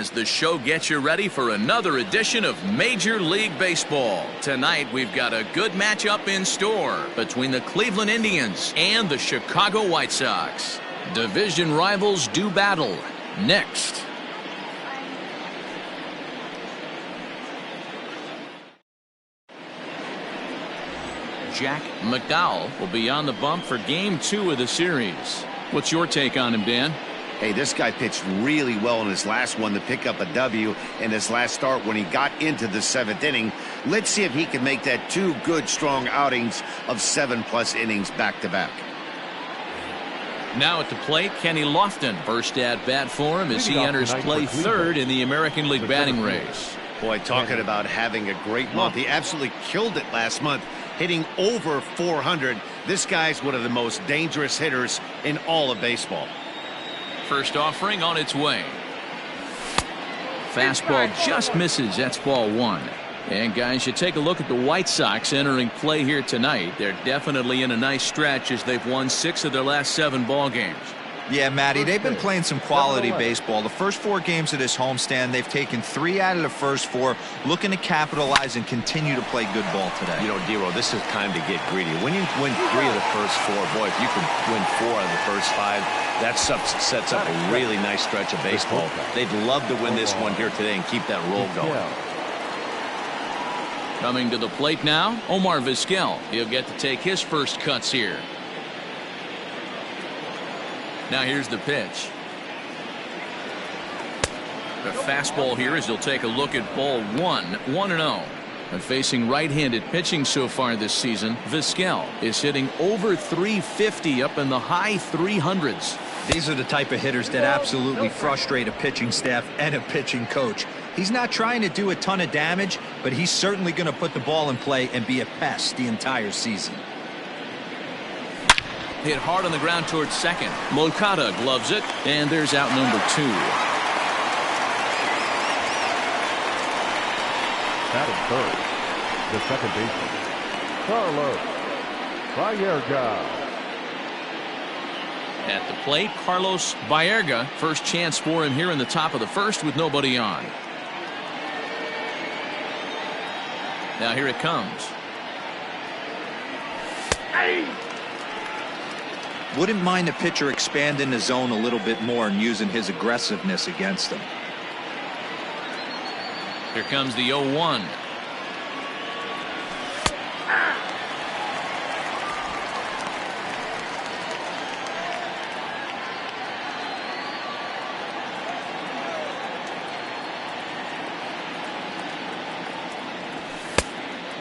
as the show gets you ready for another edition of Major League Baseball. Tonight, we've got a good matchup in store between the Cleveland Indians and the Chicago White Sox. Division rivals do battle. Next. Jack McDowell will be on the bump for Game 2 of the series. What's your take on him, Dan? Hey, this guy pitched really well in his last one to pick up a W in his last start when he got into the 7th inning. Let's see if he can make that 2 good, strong outings of 7+ innings back-to-back. Now at the plate, Kenny Lofton. First at bat for him as he enters play third in the American League batting race. Boy, talking about having a great month. He absolutely killed it last month, hitting over 400. This guy's one of the most dangerous hitters in all of baseball. First offering on its way. Fastball just misses. That's ball 1. And guys, you take a look at the White Sox entering play here tonight. They're definitely in a nice stretch as they've won 6 of their last 7 ball games. Yeah, Matty, they've been playing some quality baseball. The first 4 games of this homestand, they've taken 3 out of the first 4, looking to capitalize and continue to play good ball today. You know, Dero, this is time to get greedy. When you win 3 of the first 4, boy, if you can win 4 out of the first 5, that sets up a really nice stretch of baseball. They'd love to win this one here today and keep that roll going. Coming to the plate now, Omar Vizquel. He'll get to take his first cuts here. Now here's the pitch. The fastball here as he'll take a look at ball 1, 1-0. And facing right-handed pitching so far this season, Vizquel is hitting over 350 up in the high 300s. These are the type of hitters that absolutely frustrate a pitching staff and a pitching coach. He's not trying to do a ton of damage, but he's certainly going to put the ball in play and be a pest the entire season. Hit hard on the ground towards second. Moncada gloves it, and there's out number 2. Batting third, the second baseman, Carlos Baerga. At the plate, Carlos Baerga. First chance for him here in the top of the first with nobody on. Now here it comes. Hey! Wouldn't mind the pitcher expanding the zone a little bit more and using his aggressiveness against them. Here comes the 0-1.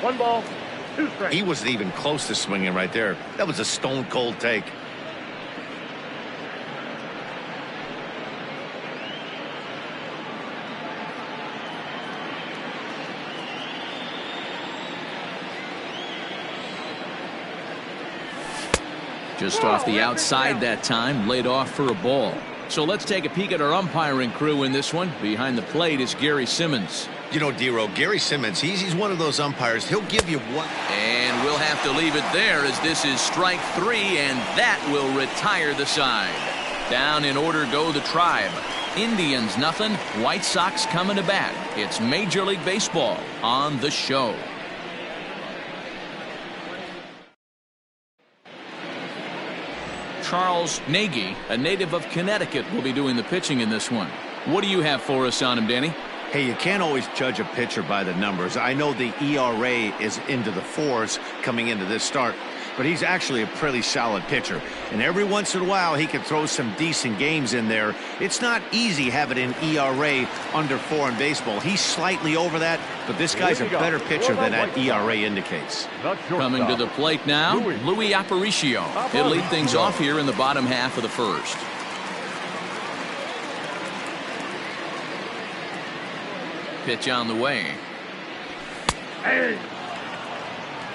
One ball, 2 strikes. He wasn't even close to swinging right there. That was a stone-cold take. Just off the outside that time, laid off for a ball. So let's take a peek at our umpiring crew in this one. Behind the plate is Gary Simmons. You know, Dero, Gary Simmons, he's one of those umpires. He'll give you one. And we'll have to leave it there as this is strike 3, and that will retire the side. Down in order go the Tribe. Indians nothing, White Sox coming to bat. It's Major League Baseball on the show. Charles Nagy, a native of Connecticut, will be doing the pitching in this one. What do you have for us on him, Danny? Hey, you can't always judge a pitcher by the numbers. I know the ERA is into the 4s coming into this start, but he's actually a pretty solid pitcher. And every once in a while, he can throw some decent games in there. It's not easy having an ERA under 4 in baseball. He's slightly over that, but this guy's a better pitcher than that ERA indicates. Coming to the plate now, Louis Aparicio. He'll lead things off here in the bottom half of the first. Pitch on the way. Hey!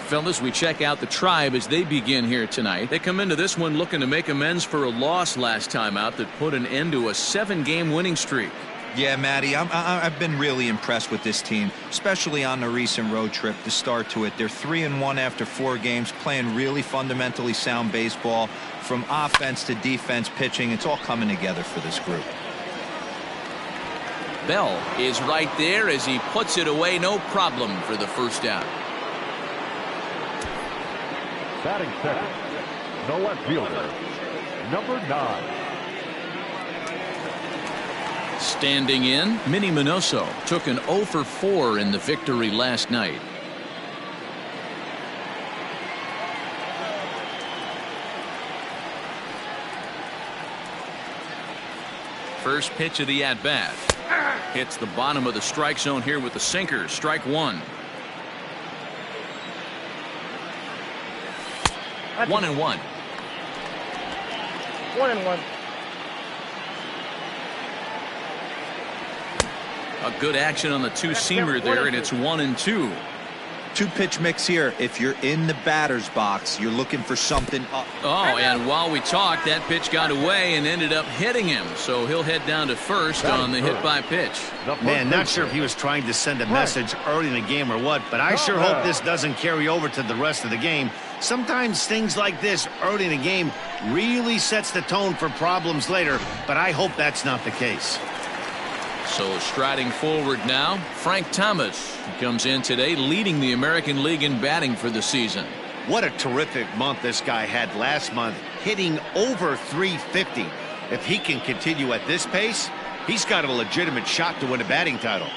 Fellas, we check out the Tribe as they begin here tonight. They come into this one looking to make amends for a loss last time out that put an end to a 7-game winning streak. Yeah, Matty, I've been really impressed with this team, especially on the recent road trip to start to it. They're 3-1 after 4 games, playing really fundamentally sound baseball. From offense to defense, pitching, it's all coming together for this group. Bell is right there as he puts it away, no problem for the first out. Batting second, the left fielder, number 9. Standing in, Minnie Minoso took an 0 for 4 in the victory last night. First pitch of the at-bat. Hits the bottom of the strike zone here with the sinker. Strike one. 1-1. 1-1. A good action on the two-seamer there, and it's 1-2. Two-pitch mix here. If you're in the batter's box, you're looking for something up. Oh, and while we talked, that pitch got away and ended up hitting him. So he'll head down to first on the hit-by-pitch. Man, not sure if he was trying to send a message early in the game or what, but I sure hope this doesn't carry over to the rest of the game. Sometimes things like this early in the game really sets the tone for problems later, but I hope that's not the case. So striding forward now, Frank Thomas comes in today leading the American League in batting for the season. What a terrific month this guy had last month, hitting over 350. If he can continue at this pace, he's got a legitimate shot to win a batting title.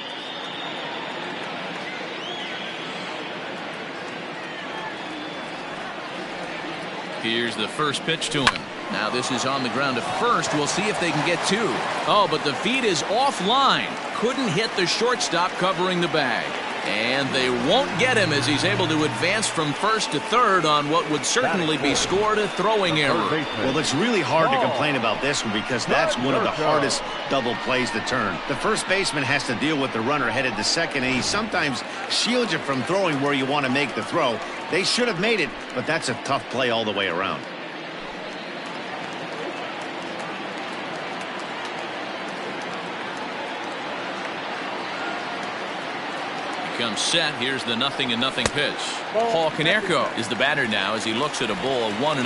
Here's the first pitch to him. Now this is on the ground to first. We'll see if they can get two. Oh, but the feed is offline. Couldn't hit the shortstop covering the bag. And they won't get him as he's able to advance from first to third on what would certainly be scored a throwing error. Well, it's really hard to complain about this one because that's one of the hardest double plays to turn. The first baseman has to deal with the runner headed to second, and he sometimes shields you from throwing where you want to make the throw. They should have made it, but that's a tough play all the way around. Comes set. Here's the 0-0 pitch. Paul Konerko is the batter now as he looks at a ball of 1-0.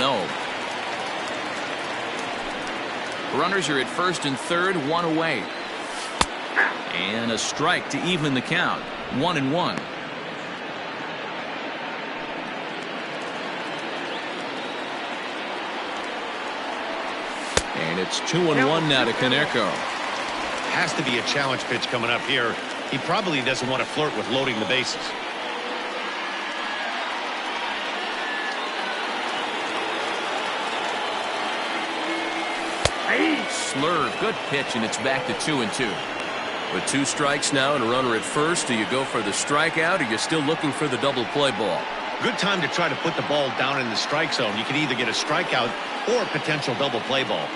Runners are at first and third, one away. And a strike to even the count. 1-1. And it's 2-1 now to Konerko. Has to be a challenge pitch coming up here. He probably doesn't want to flirt with loading the bases. Slurve, good pitch, and it's back to 2-2. With 2 strikes now and a runner at first, do you go for the strikeout or you're still looking for the double play ball? Good time to try to put the ball down in the strike zone. You can either get a strikeout or a potential double play ball.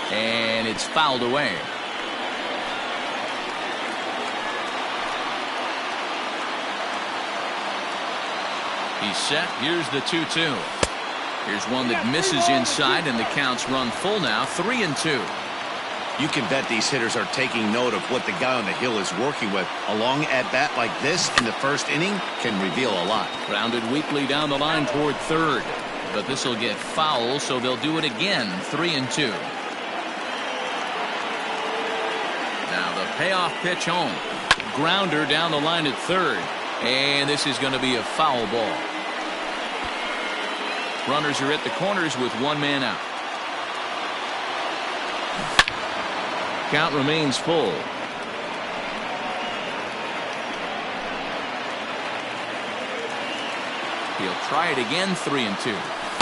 And it's fouled away. He's set. Here's the 2-2. Here's one that misses inside, and the count's run full now. 3-2. You can bet these hitters are taking note of what the guy on the hill is working with. A long at-bat like this in the first inning can reveal a lot. Grounded weakly down the line toward third. But this will get foul, so they'll do it again. 3-2. Now the payoff pitch home. Grounder down the line at third. And this is going to be a foul ball. Runners are at the corners with one man out. Count remains full. He'll try it again. 3-2.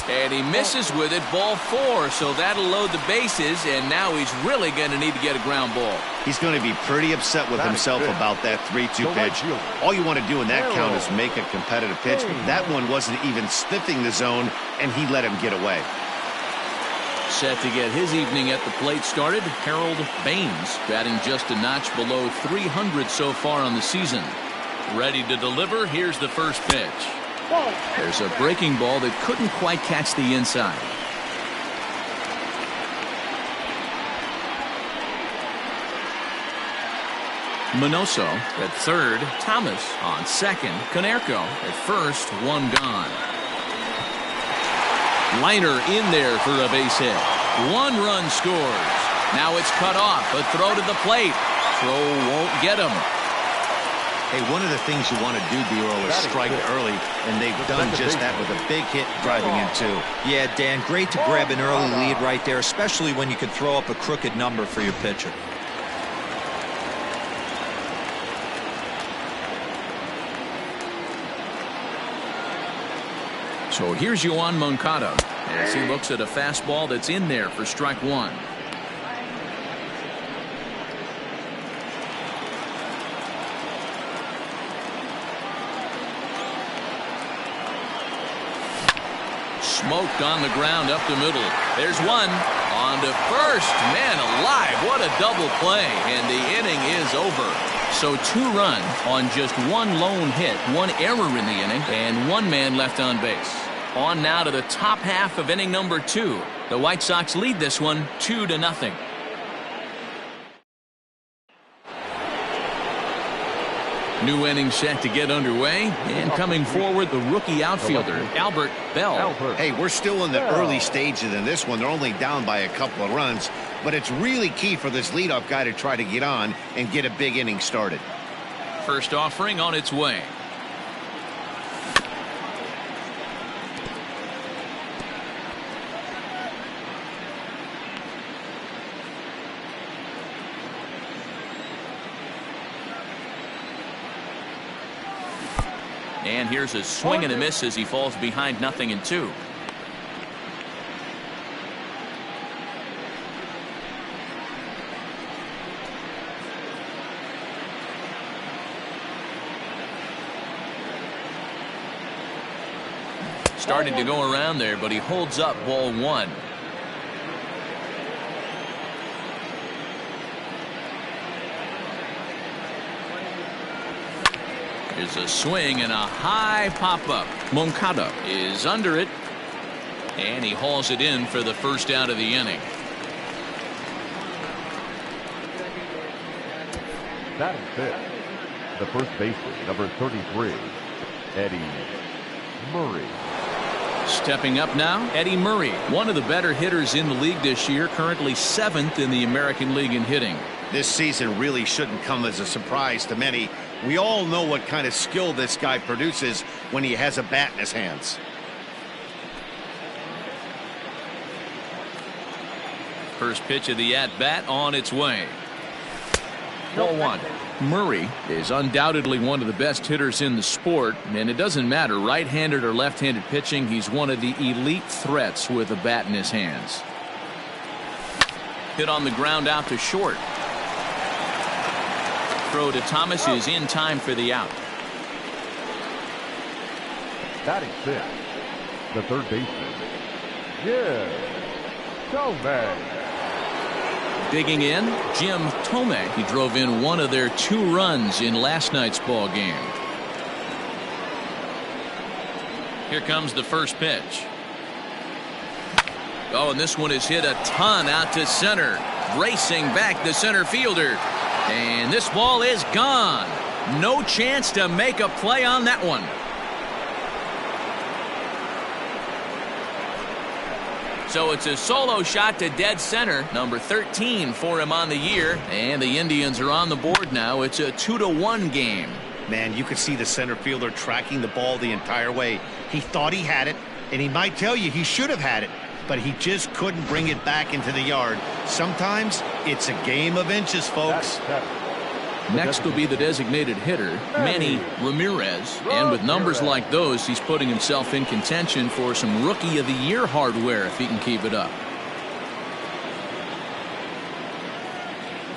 And he misses with it. Ball 4. So that'll load the bases. And now he's really going to need to get a ground ball. He's going to be pretty upset with himself about that 3-2 pitch. All you want to do in that count is make a competitive pitch. That one wasn't even sniffing the zone, and he let him get away. Set to get his evening at the plate started, Harold Baines, batting just a notch below 300 so far on the season. Ready to deliver. Here's the first pitch. There's a breaking ball that couldn't quite catch the inside. Minoso at third, Thomas on second, Konerko at first, one gone. Liner in there for a base hit. 1 run scores. Now it's cut off. A throw to the plate. Throw won't get him. Hey, one of the things you want to do, B-roll, is strike early, and they've done just that with a big hit driving in two. Yeah, Dan, great to grab an early lead right there, especially when you can throw up a crooked number for your pitcher. So here's Yoan Moncada as he looks at a fastball that's in there for strike one. Smoked on the ground up the middle. There's one. On to first. Man alive, what a double play. And the inning is over. So 2 runs on just 1 lone hit, 1 error in the inning, and 1 man left on base. On now to the top half of inning number 2. The White Sox lead this one 2-0. New inning set to get underway, and coming forward, the rookie outfielder, Albert Bell. Hey, we're still in the early stages in this one. They're only down by a couple of runs, but it's really key for this leadoff guy to try to get on and get a big inning started. First offering on its way. And here's a swing and a miss as he falls behind 0-2. Starting to go around there, but he holds up ball 1. Here's a swing and a high pop-up. Moncada is under it, and he hauls it in for the first out of the inning. Batting fifth, the first baseman, number 33, Eddie Murray. Stepping up now, Eddie Murray, one of the better hitters in the league this year, currently 7th in the American League in hitting. This season really shouldn't come as a surprise to many. We all know what kind of skill this guy produces when he has a bat in his hands. First pitch of the at-bat on its way. Ball 1. Murray is undoubtedly one of the best hitters in the sport, and it doesn't matter right-handed or left-handed pitching. He's one of the elite threats with a bat in his hands. Hit on the ground out to short. Throw to Thomas is in time for the out. Batting fifth, the third baseman, Jim Thome. Digging in, Jim Thome. He drove in one of their 2 runs in last night's ball game. Here comes the first pitch. Oh, and this one is hit a ton out to center. Racing back the center fielder. And this ball is gone. No chance to make a play on that one. So it's a solo shot to dead center. Number 13 for him on the year. And the Indians are on the board now. It's a 2-1 game. Man, you could see the center fielder tracking the ball the entire way. He thought he had it, and he might tell you he should have had it, but he just couldn't bring it back into the yard. Sometimes it's a game of inches, folks. Next will be the designated hitter, Manny Ramirez. And with numbers like those, he's putting himself in contention for some Rookie of the Year hardware if he can keep it up.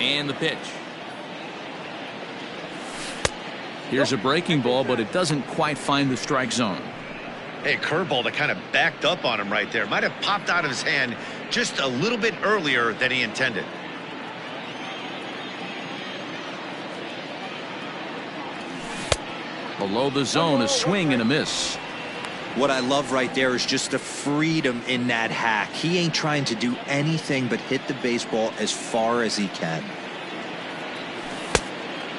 And the pitch. Here's a breaking ball, but it doesn't quite find the strike zone. Hey, curveball that kind of backed up on him right there. Might have popped out of his hand just a little bit earlier than he intended. Below the zone, a swing and a miss. What I love right there is just the freedom in that hack. He ain't trying to do anything but hit the baseball as far as he can.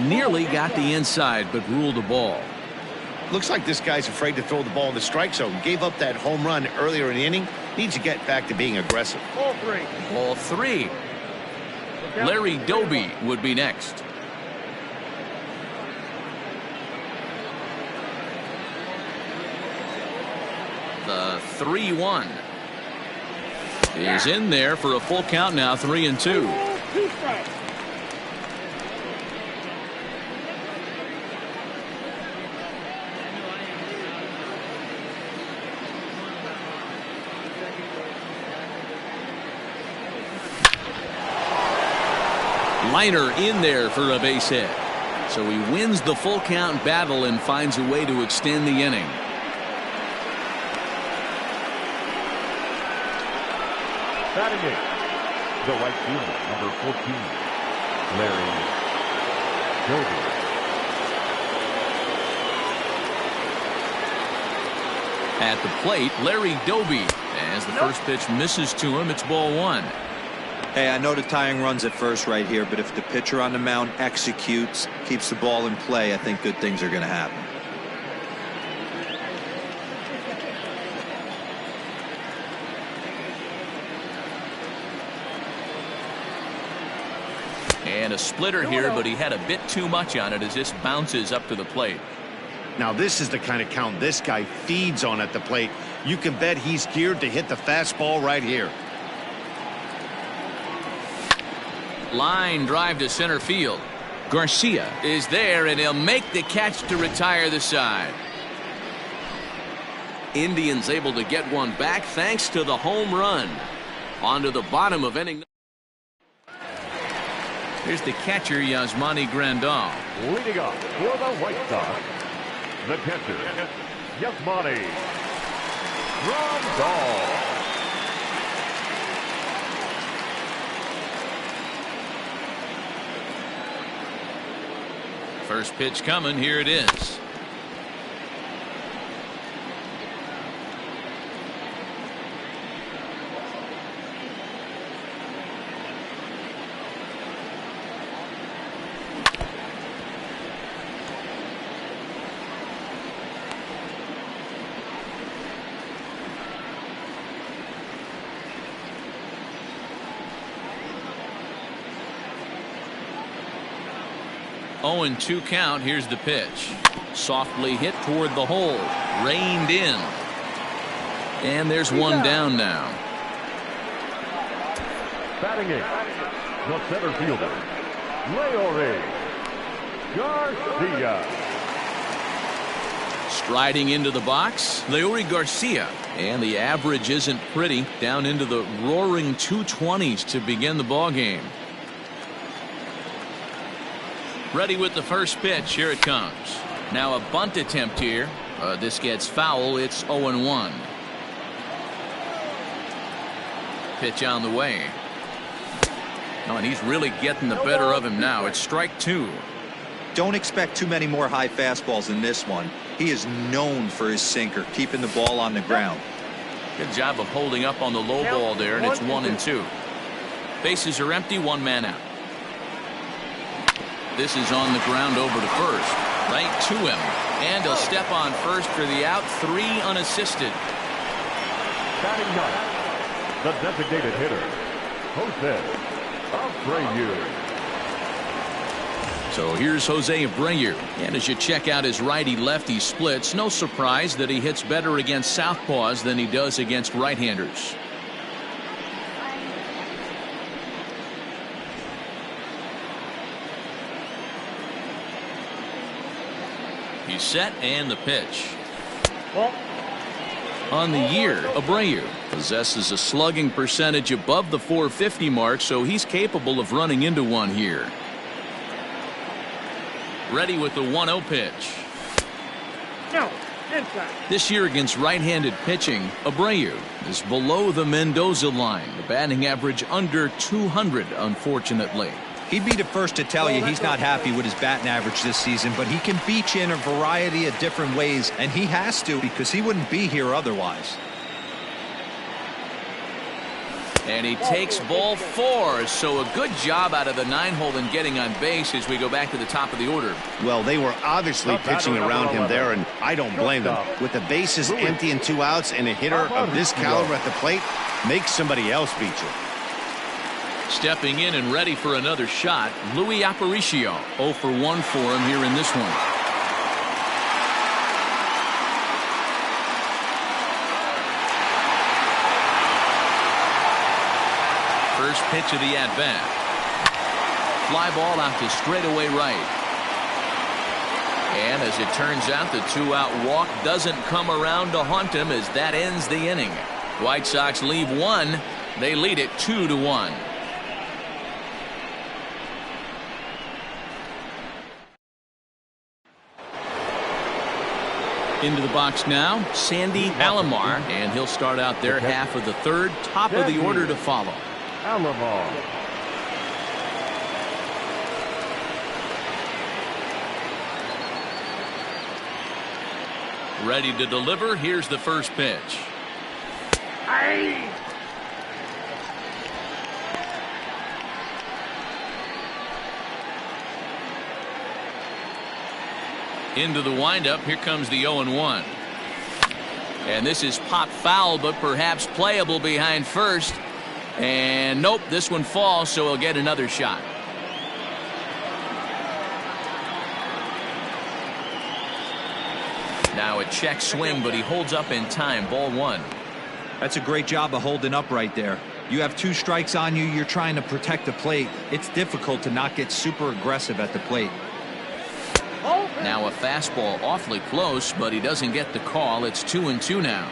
Nearly got the inside, but ruled a ball. Looks like this guy's afraid to throw the ball in the strike zone. Gave up that home run earlier in the inning. Needs to get back to being aggressive. Ball 3. Larry Doby would be next. The 3-1 is in there for a full count now, 3-2. Liner in there for a base hit. So he wins the full count battle and finds a way to extend the inning. Batting eight, the right fielder, number 14, Larry Doby. At the plate, Larry Doby. As the first pitch misses to him, it's ball one. Hey, I know the tying runs at first right here, but if the pitcher on the mound executes, keeps the ball in play, I think good things are going to happen. And a splitter here, but he had a bit too much on it as this bounces up to the plate. Now this is the kind of count this guy feeds on at the plate. You can bet he's geared to hit the fastball right here. Line drive to center field. Garcia is there, and he'll make the catch to retire the side. Indians able to get one back thanks to the home run. On to the bottom of inning. Here's the catcher, Yasmani Grandal. Leading off for the White Sox, the catcher, Yasmani Grandal. First pitch coming. Here it is. Oh, 0-2 count. Here's the pitch. Softly hit toward the hole. Reined in. And there's one down now. Batting eight, the center fielder, Larry Garcia. Striding into the box, Larry Garcia. And the average isn't pretty. Down into the roaring 220s to begin the ball game. Ready with the first pitch. Here it comes. Now a bunt attempt here. This gets foul. It's 0-1. Pitch on the way. Oh, and he's really getting the better of him now. It's strike two. Don't expect too many more high fastballs in this one. He is known for his sinker, keeping the ball on the ground. Good job of holding up on the low ball there, and it's 1-2. Bases are empty, one man out. This is on the ground over to first. Right to him. And he'll step on first for the out. 3 unassisted. Batting ninth, the designated hitter, Jose Abreu. So here's Jose Abreu. And as you check out his righty-lefty splits, no surprise that he hits better against southpaws than he does against right-handers. He's set, and the pitch. On the year, Abreu possesses a slugging percentage above the .450 mark, so he's capable of running into one here. Ready with the 1-0 pitch. No, inside. This year against right-handed pitching, Abreu is below the Mendoza line. The batting average under 200, unfortunately. He'd be the first to tell you he's not happy with his batting average this season, but he can beat you in a variety of different ways, and he has to because he wouldn't be here otherwise. And he takes ball 4, so a good job out of the 9-hole in getting on base as we go back to the top of the order. Well, they were obviously pitching around him there, and I don't blame them. With the bases empty and 2 outs, and a hitter of this caliber at the plate makes somebody else beat you. Stepping in and ready for another shot, Louis Aparicio. 0 for 1 for him here in this one. First pitch of the at-bat. Fly ball out to straightaway right. And as it turns out, the two-out walk doesn't come around to haunt him as that ends the inning. White Sox leave one. They lead it 2-1. Into the box now, Sandy Alomar, and he'll start out their half of the third. Top of the order to follow. Alomar. Ready to deliver. Here's the first pitch. Aye. Into the windup. Here comes the 0-1. And this is pop foul, but perhaps playable behind first. And nope, this one falls, so he'll get another shot. Now a check swing, but he holds up in time. Ball 1. That's a great job of holding up right there. You have 2 strikes on you. You're trying to protect the plate. It's difficult to not get super aggressive at the plate. Now a fastball awfully close, but he doesn't get the call. It's 2-2 now.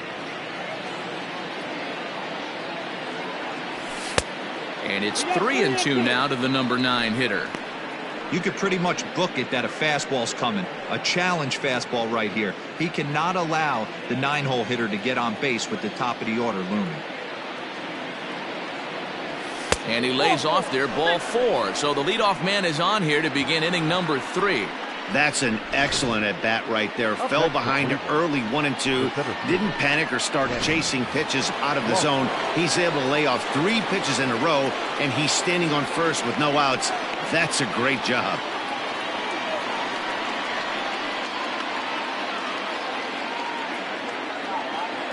And it's 3-2 now to the number 9 hitter. You could pretty much book it that a fastball's coming. A challenge fastball right here. He cannot allow the 9-hole hitter to get on base with the top of the order looming. And he lays off there, ball 4. So the leadoff man is on here to begin inning number 3. That's an excellent at-bat right there. Fell behind early 1-2. Didn't panic or start chasing pitches out of the zone. He's able to lay off 3 pitches in a row, and he's standing on first with no outs. That's a great job.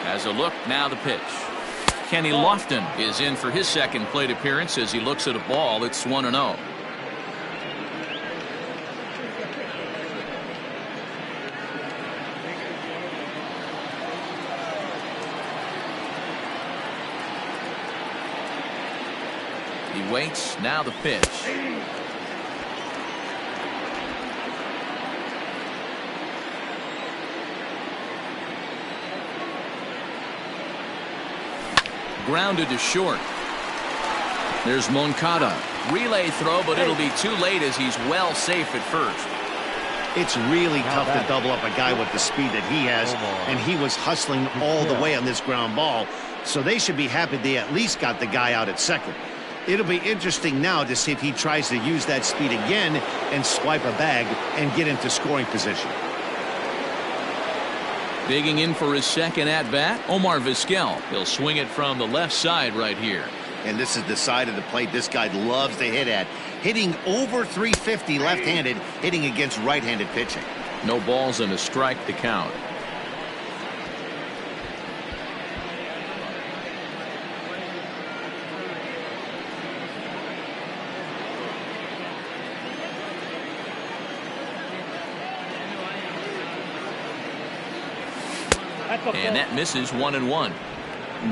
As a look, now the pitch. Kenny Lofton is in for his second plate appearance as he looks at a ball. It's 1-0. He waits. Now the pitch. Grounded to short. There's Moncada. Relay throw, but it'll be too late as he's well safe at first. It's really tough to double up a guy with the speed that he has, and he was hustling all the way on this ground ball, so they should be happy they at least got the guy out at second. It'll be interesting now to see if he tries to use that speed again and swipe a bag and get into scoring position. Digging in for his second at-bat, Omar Vizquel. He'll swing it from the left side right here. And this is the side of the plate this guy loves to hit at. Hitting over 350 left-handed, hitting against right-handed pitching. No balls and a strike to count. And that misses 1-1.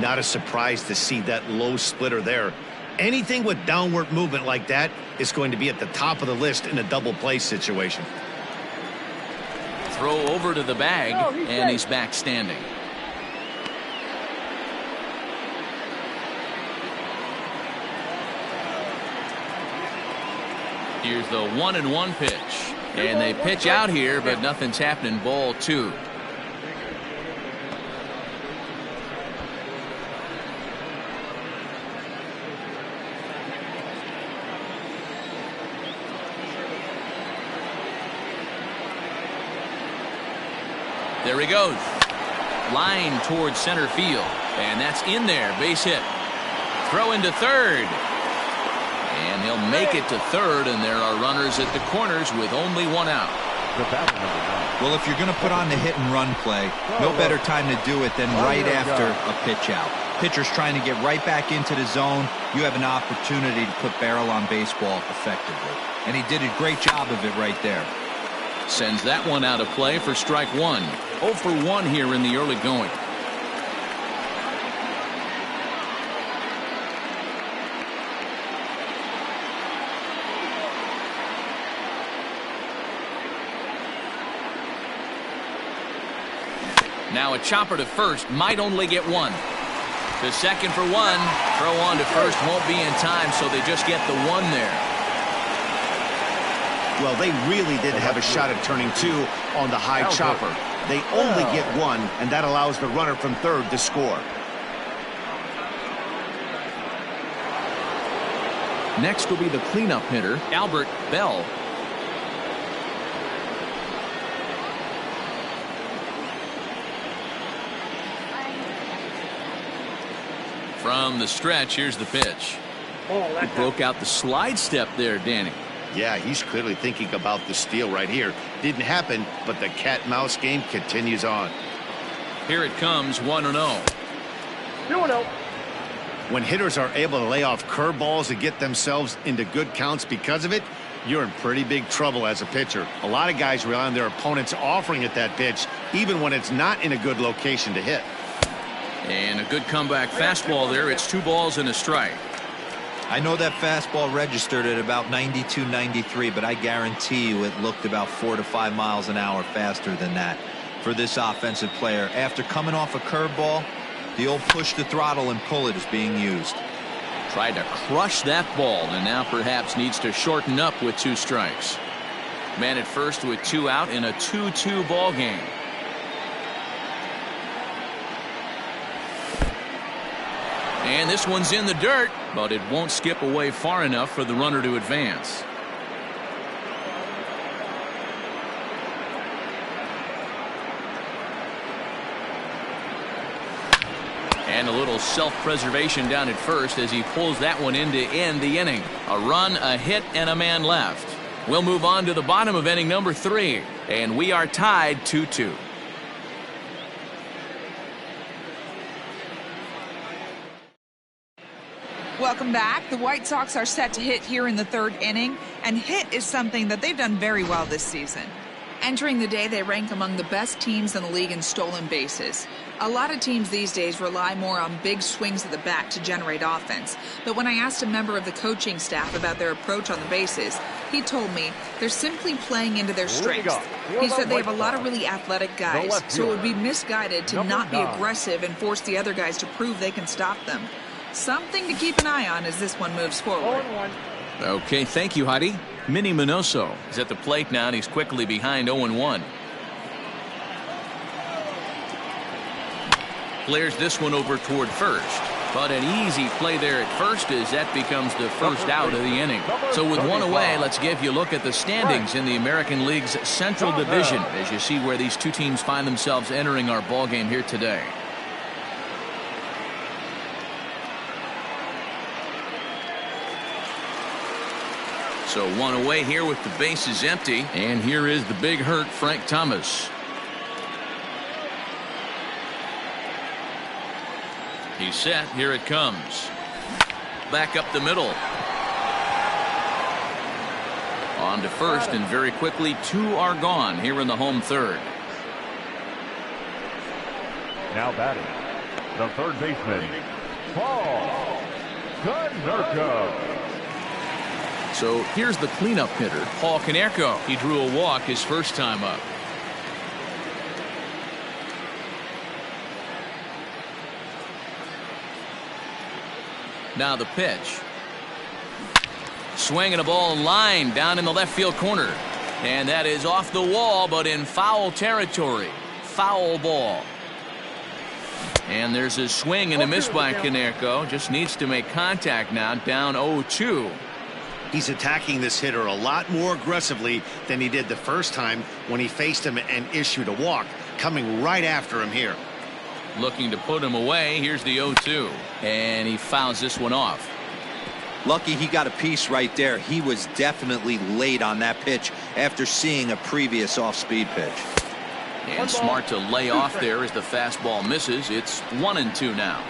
Not a surprise to see that low splitter there. Anything with downward movement like that is going to be at the top of the list in a double play situation. Throw over to the bag, and he's back standing. Here's the 1-1 pitch. And they pitch out here, but nothing's happening. Ball 2. There he goes. Line towards center field. And that's in there. Base hit. Throw into third. And he'll make it to third, and there are runners at the corners with only 1 out. Well, if you're going to put on the hit and run play, no better time to do it than right after a pitch out. pitcher's trying to get right back into the zone, you have an opportunity to put barrel on baseball effectively. And he did a great job of it right there. Sends that one out of play for strike one. 0 for 1 here in the early going. Now a chopper to first, might only get one. To second for one. Throw on to first won't be in time, so they just get the one there. Well, they really didn't have a shot at turning two on the high chopper. They only get one, and that allows the runner from third to score. Next will be the cleanup hitter, Albert Bell. From the stretch, here's the pitch. He broke out the slide step there, Danny. Yeah, he's clearly thinking about the steal right here. Didn't happen, but the cat-mouse game continues on. Here it comes, 1-0. 2-0. When hitters are able to lay off curveballs and get themselves into good counts because of it, you're in pretty big trouble as a pitcher. A lot of guys rely on their opponents offering at that pitch, even when it's not in a good location to hit. And a good comeback fastball there. It's 2 balls and a strike. I know that fastball registered at about 92, 93, but I guarantee you it looked about 4 to 5 miles an hour faster than that for this offensive player. After coming off a curveball, the old push the throttle and pull it is being used. Tried to crush that ball, and now perhaps needs to shorten up with 2 strikes. Man at first with 2 out in a 2-2 ball game. And this one's in the dirt, but it won't skip away far enough for the runner to advance. And a little self-preservation down at first as he pulls that one in to end the inning. A run, a hit, and a man left. We'll move on to the bottom of inning number 3, and we are tied 2-2. Welcome back. The White Sox are set to hit here in the 3rd inning, and hit is something that they've done very well this season. Entering the day, they rank among the best teams in the league in stolen bases. A lot of teams these days rely more on big swings at the bat to generate offense, but when I asked a member of the coaching staff about their approach on the bases, he told me they're simply playing into their strengths. He said they have a lot of really athletic guys, so it would be misguided to not be aggressive and force the other guys to prove they can stop them. Something to keep an eye on as this one moves forward. Okay, thank you, Heidi. Minnie Minoso is at the plate now, and he's quickly behind 0-1. Clears this one over toward first. But an easy play there at first as that becomes the first out of the inning. So with 1 away, let's give you a look at the standings in the American League's Central Division as you see where these 2 teams find themselves entering our ball game here today. So 1 away here with the bases empty. And here is the big hurt, Frank Thomas. He's set. Here it comes. Back up the middle. On to first, and very quickly 2 are gone here in the home 3rd. Now batting, the 3rd baseman, Paul Konerko. So here's the cleanup hitter, Paul Konerko. He drew a walk his first time up. Now the pitch. Swinging a ball in line down in the left field corner. And that is off the wall, but in foul territory. Foul ball. And there's a swing and a miss by Konerko. Just needs to make contact now, down 0-2. He's attacking this hitter a lot more aggressively than he did the first time when he faced him and issued a walk, coming right after him here. Looking to put him away. Here's the 0-2. And he fouls this one off. Lucky he got a piece right there. He was definitely late on that pitch after seeing a previous off-speed pitch. And smart to lay off there as the fastball misses. It's 1-2 now.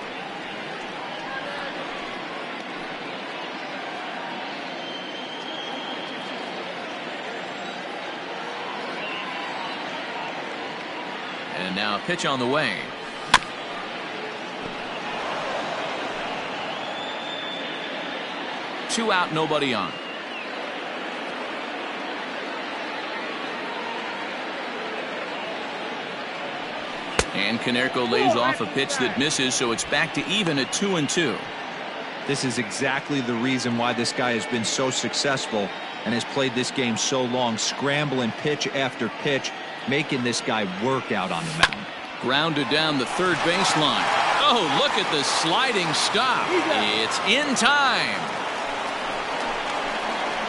And now a pitch on the way. Two out, nobody on. And Konerko lays off a pitch that misses, so it's back to even at 2-2. This is exactly the reason why this guy has been so successful and has played this game so long, scrambling pitch after pitch, making this guy work out on the mound. Grounded down the third baseline. Oh, look at the sliding stop. It's in time.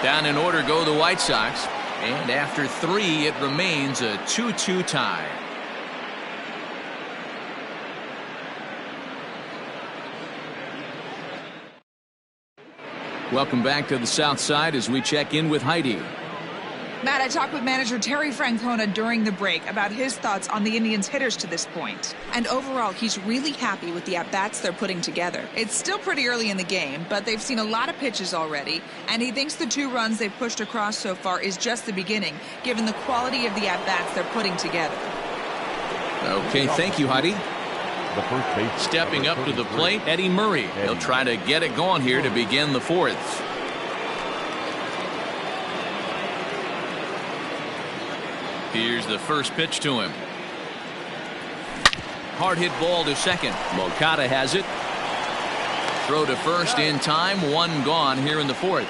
Down in order go the White Sox. And after 3, it remains a 2-2 tie. Welcome back to the South Side as we check in with Heidi. Matt, I talked with manager Terry Francona during the break about his thoughts on the Indians' hitters to this point. And overall, he's really happy with the at-bats they're putting together. It's still pretty early in the game, but they've seen a lot of pitches already, and he thinks the 2 runs they've pushed across so far is just the beginning, given the quality of the at-bats they're putting together. Okay, thank you, Heidi. Stepping up to the plate, Eddie Murray. He'll try to get it going here to begin the 4th. Here's the first pitch to him. Hard hit ball to second. Moncada has it. Throw to first in time. 1 gone here in the 4th.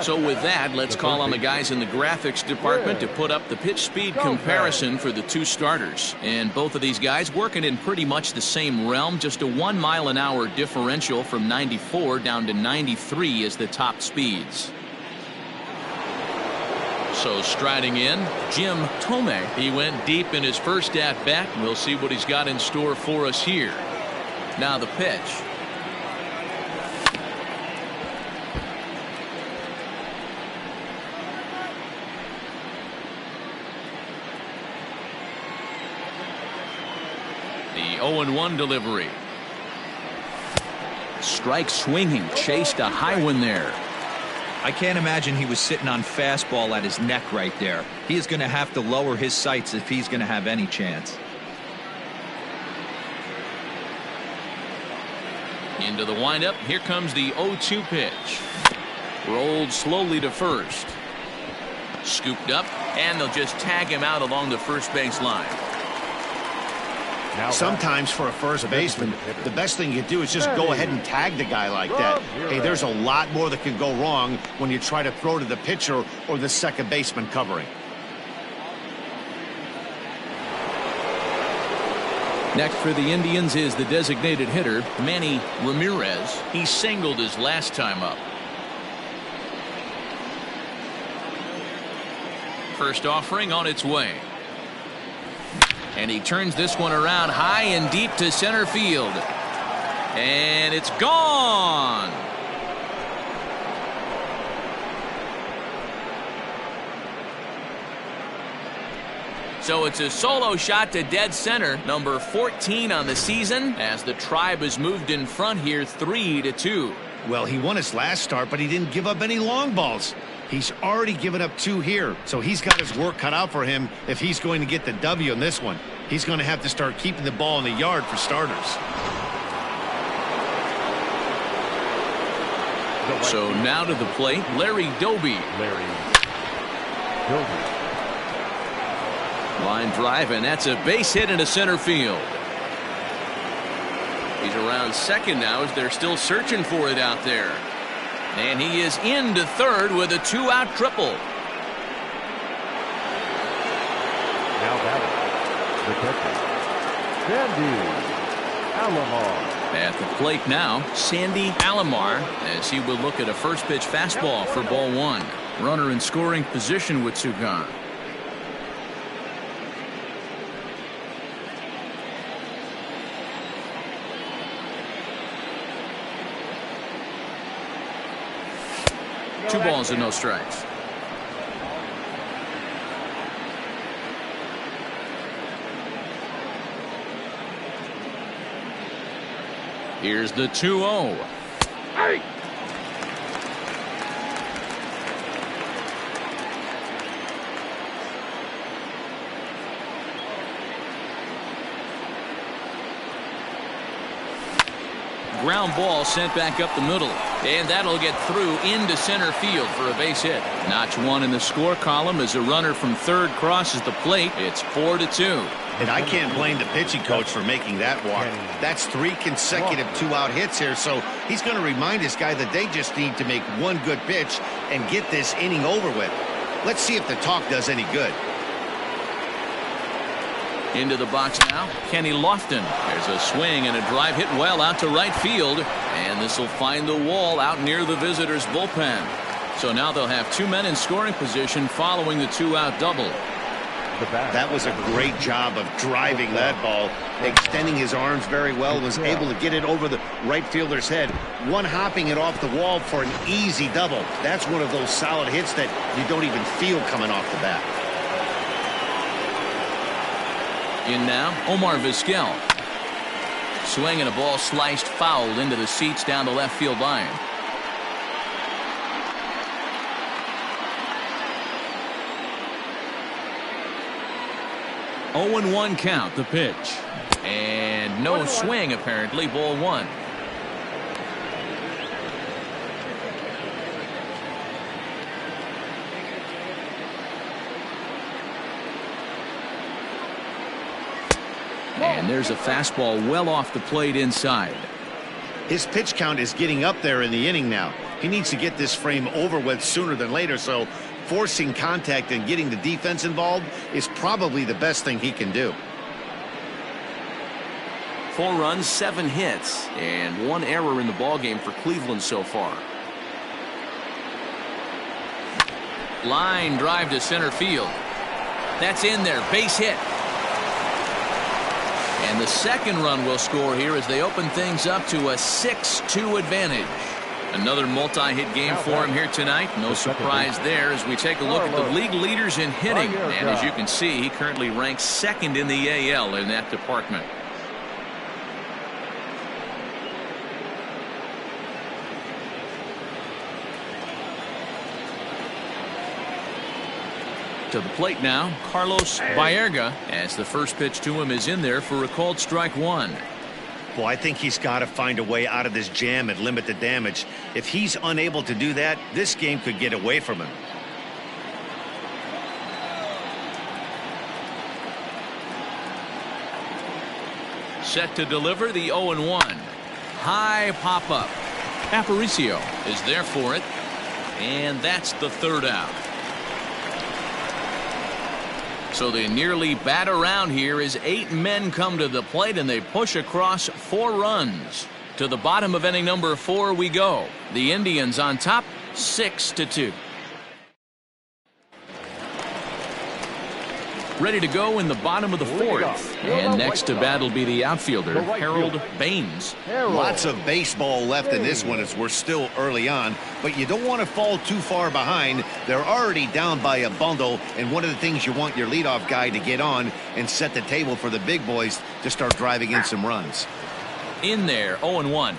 So with that, let's call on the guys in the graphics department to put up the pitch speed comparison for the 2 starters. And both of these guys working in pretty much the same realm. Just a 1 mile-an-hour differential from 94 down to 93 is the top speeds. So striding in, Jim Thome. He went deep in his first at-bat. We'll see what he's got in store for us here. Now the pitch. The 0-1 delivery. Strike swinging, chased a high one there. I can't imagine he was sitting on fastball at his neck right there. He is going to have to lower his sights if he's going to have any chance. Into the windup. Here comes the 0-2 pitch. Rolled slowly to first. Scooped up, and they'll just tag him out along the first base line. Sometimes for a first baseman, the best thing you do is just go ahead and tag the guy like that. Hey, there's a lot more that can go wrong when you try to throw to the pitcher or the second baseman covering. Next for the Indians is the designated hitter, Manny Ramirez. He singled his last time up. First offering on its way. And he turns this one around high and deep to center field. And it's gone. So it's a solo shot to dead center, number 14 on the season, as the Tribe has moved in front here 3-2. Well, he won his last start, but he didn't give up any long balls. He's already given up 2 here, so he's got his work cut out for him if he's going to get the W in this one. He's going to have to start keeping the ball in the yard for starters. So now to the plate, Larry Doby. Line drive, and that's a base hit into center field. He's around second now as they're still searching for it out there. And he is into third with a 2-out triple. Now batting, the catcher, Sandy Alomar. At the plate now, Sandy Alomar, as he will look at a first pitch fastball for ball 1. Runner in scoring position with 2 gone. Two balls and no strikes. Here's the 2-0. Hey! ground ball sent back up the middle. And that'll get through into center field for a base hit. Notch one in the score column as a runner from third crosses the plate. It's 4-2. And I can't blame the pitching coach for making that walk. That's 3 consecutive 2-out hits here, so he's going to remind this guy that they just need to make one good pitch and get this inning over with. Let's see if the talk does any good. Into the box now, Kenny Lofton. There's a swing and a drive hit well out to right field. And this will find the wall out near the visitors' bullpen. So now they'll have 2 men in scoring position following the 2-out double. That was a great job of driving that ball, extending his arms very well, was able to get it over the right fielder's head, one-hopping it off the wall for an easy double. That's one of those solid hits that you don't even feel coming off the bat. In now, Omar Vizquel. Swing and a ball sliced foul into the seats down the left field line. Oh, 0-1 count, the pitch. And no swing, apparently, ball 1. And there's a fastball well off the plate inside. His pitch count is getting up there in the inning now. He needs to get this frame over with sooner than later, so forcing contact and getting the defense involved is probably the best thing he can do. 4 runs, 7 hits, and 1 error in the ballgame for Cleveland so far. Line drive to center field. That's in there, base hit. And the second run will score here as they open things up to a 6-2 advantage. Another multi-hit game for him here tonight. No surprise there as we take a look at the league leaders in hitting. And as you can see, he currently ranks 2nd in the AL in that department. To the plate now, Carlos Baerga, as the first pitch to him is in there for a called strike 1. Well, I think he's got to find a way out of this jam and limit the damage. If he's unable to do that, this game could get away from him. Set to deliver the 0-1. High pop-up. Aparicio is there for it. And that's the 3rd out. So they nearly bat around here as 8 men come to the plate and they push across 4 runs. To the bottom of inning number 4 we go. The Indians on top 6-2. Ready to go in the bottom of the 4th. And next to bat will be the outfielder, Harold Baines. Lots of baseball left in this one as we're still early on, but you don't want to fall too far behind. They're already down by a bundle, and one of the things you want your leadoff guy to get on and set the table for the big boys to start driving in some runs. In there, 0-1.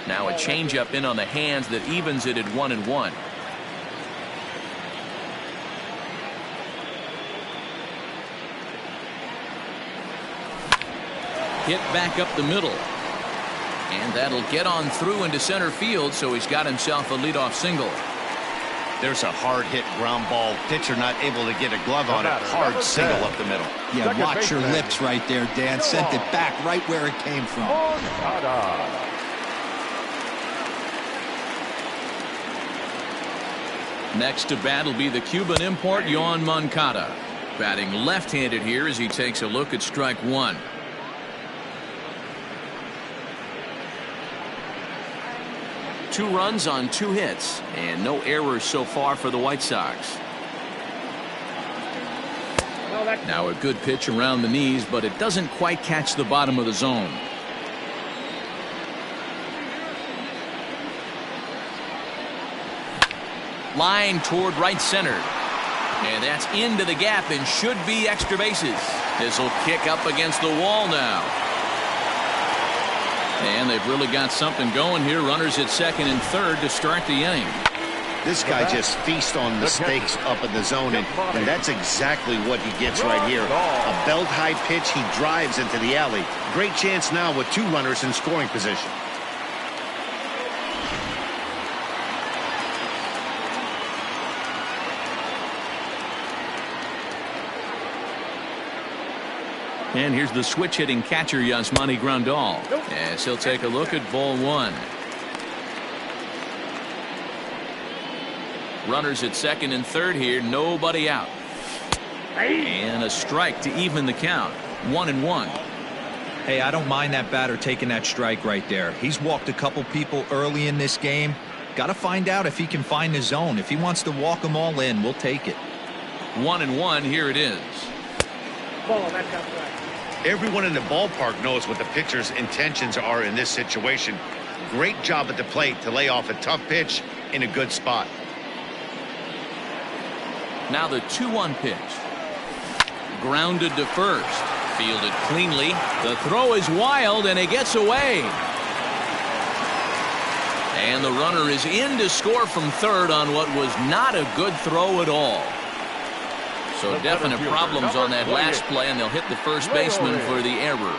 Now a changeup in on the hands that evens it at 1-1. Hit back up the middle. And that'll get on through into center field, so he's got himself a leadoff single. There's a hard hit ground ball. Pitcher not able to get a glove on it. Hard single up the middle. Yeah, watch your lips right there, Dan. Sent it back right where it came from. Next to bat will be the Cuban import, Yoan Moncada. Batting left-handed here as he takes a look at strike 1. Two runs on 2 hits, and no errors so far for the White Sox. Now a good pitch around the knees, but it doesn't quite catch the bottom of the zone. Line toward right center. And that's into the gap and should be extra bases. This will kick up against the wall now. And they've really got something going here. Runners at 2nd and 3rd to start the inning. This guy just feasts on mistakes up in the zone, and that's exactly what he gets right here. A belt-high pitch, he drives into the alley. Great chance now with 2 runners in scoring position. And here's the switch-hitting catcher, Yasmani Grandal, as he'll take a look at ball 1. Runners at second and third here, nobody out. And a strike to even the count. 1-1. Hey, I don't mind that batter taking that strike right there. He's walked a couple people early in this game. Got to find out if he can find the zone. If he wants to walk them all in, we'll take it. 1-1, here it is. Ball, that's outside. Everyone in the ballpark knows what the pitcher's intentions are in this situation. Great job at the plate to lay off a tough pitch in a good spot. Now the 2-1 pitch. Grounded to first. Fielded cleanly. The throw is wild, and it gets away. And the runner is in to score from third on what was not a good throw at all. So definite problems on that last play, and they'll hit the first baseman for the error.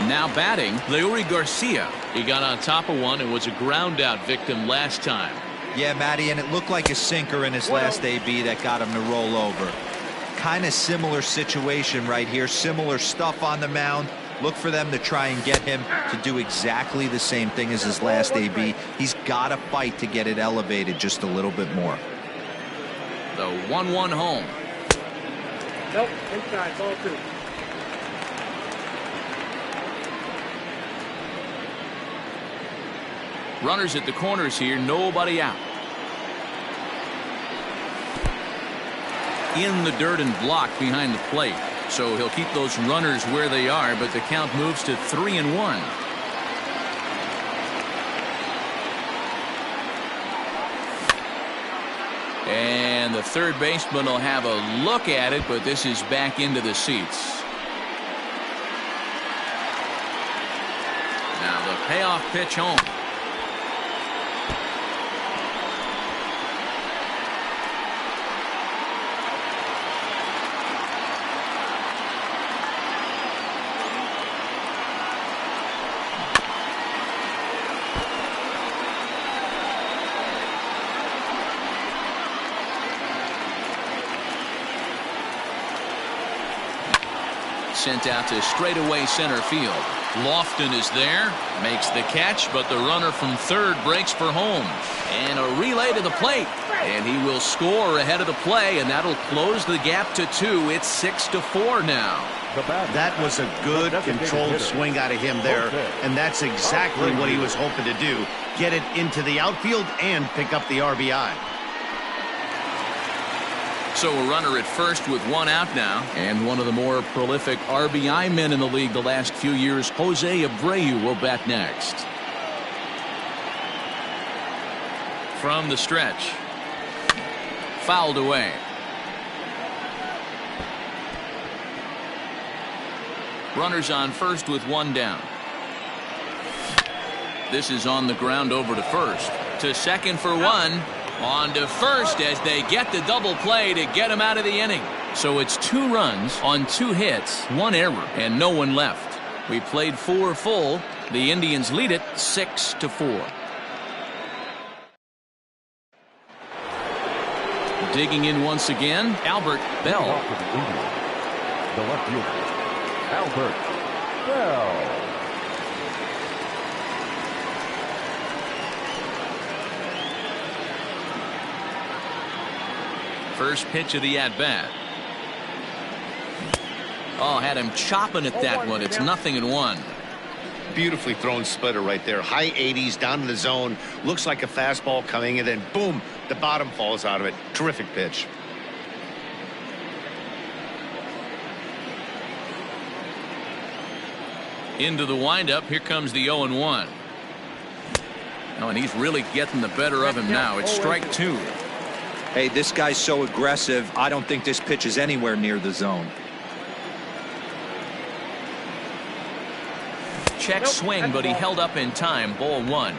Now batting, Leury Garcia. He got on top of one and was a ground out victim last time. Yeah, Matty, and it looked like a sinker in his last AB that got him to roll over. Kind of similar situation right here. Similar stuff on the mound. Look for them to try and get him to do exactly the same thing as his last AB. He's got to fight to get it elevated just a little bit more. The 1-1 home. Nope, inside, ball 2. Runners at the corners here, nobody out. In the dirt and blocked behind the plate. So he'll keep those runners where they are, but the count moves to 3-1. And the third baseman will have a look at it, but this is back into the seats. Now the payoff pitch home. Sent out to straightaway center field. Lofton is there, makes the catch, but the runner from third breaks for home. And a relay to the plate, and he will score ahead of the play, and that'll close the gap to 2. It's 6-4 now. That was a good controlled swing out of him there, and that's exactly what he was hoping to do. Get it into the outfield and pick up the RBI. So a runner at first with 1 out now, and one of the more prolific RBI men in the league the last few years, Jose Abreu, will bat next. From the stretch. Fouled away. Runners on first with 1 down. This is on the ground over to first. To second for 1. On to first as they get the double play to get him out of the inning. So it's 2 runs on 2 hits, 1 error, and no one left. We played 4 full. The Indians lead it 6-4. Digging in once again, Albert Bell. The left fielder, Albert Bell. First pitch of the at-bat. Oh, had him chopping at that one. It's 0-1. Beautifully thrown splitter right there. High 80s down in the zone. Looks like a fastball coming, and then boom, the bottom falls out of it. Terrific pitch. Into the windup. Here comes the 0-1. Oh, and he's really getting the better of him now. It's strike 2. Hey, this guy's so aggressive. I don't think this pitch is anywhere near the zone. check swing, but he held up in time. Ball 1.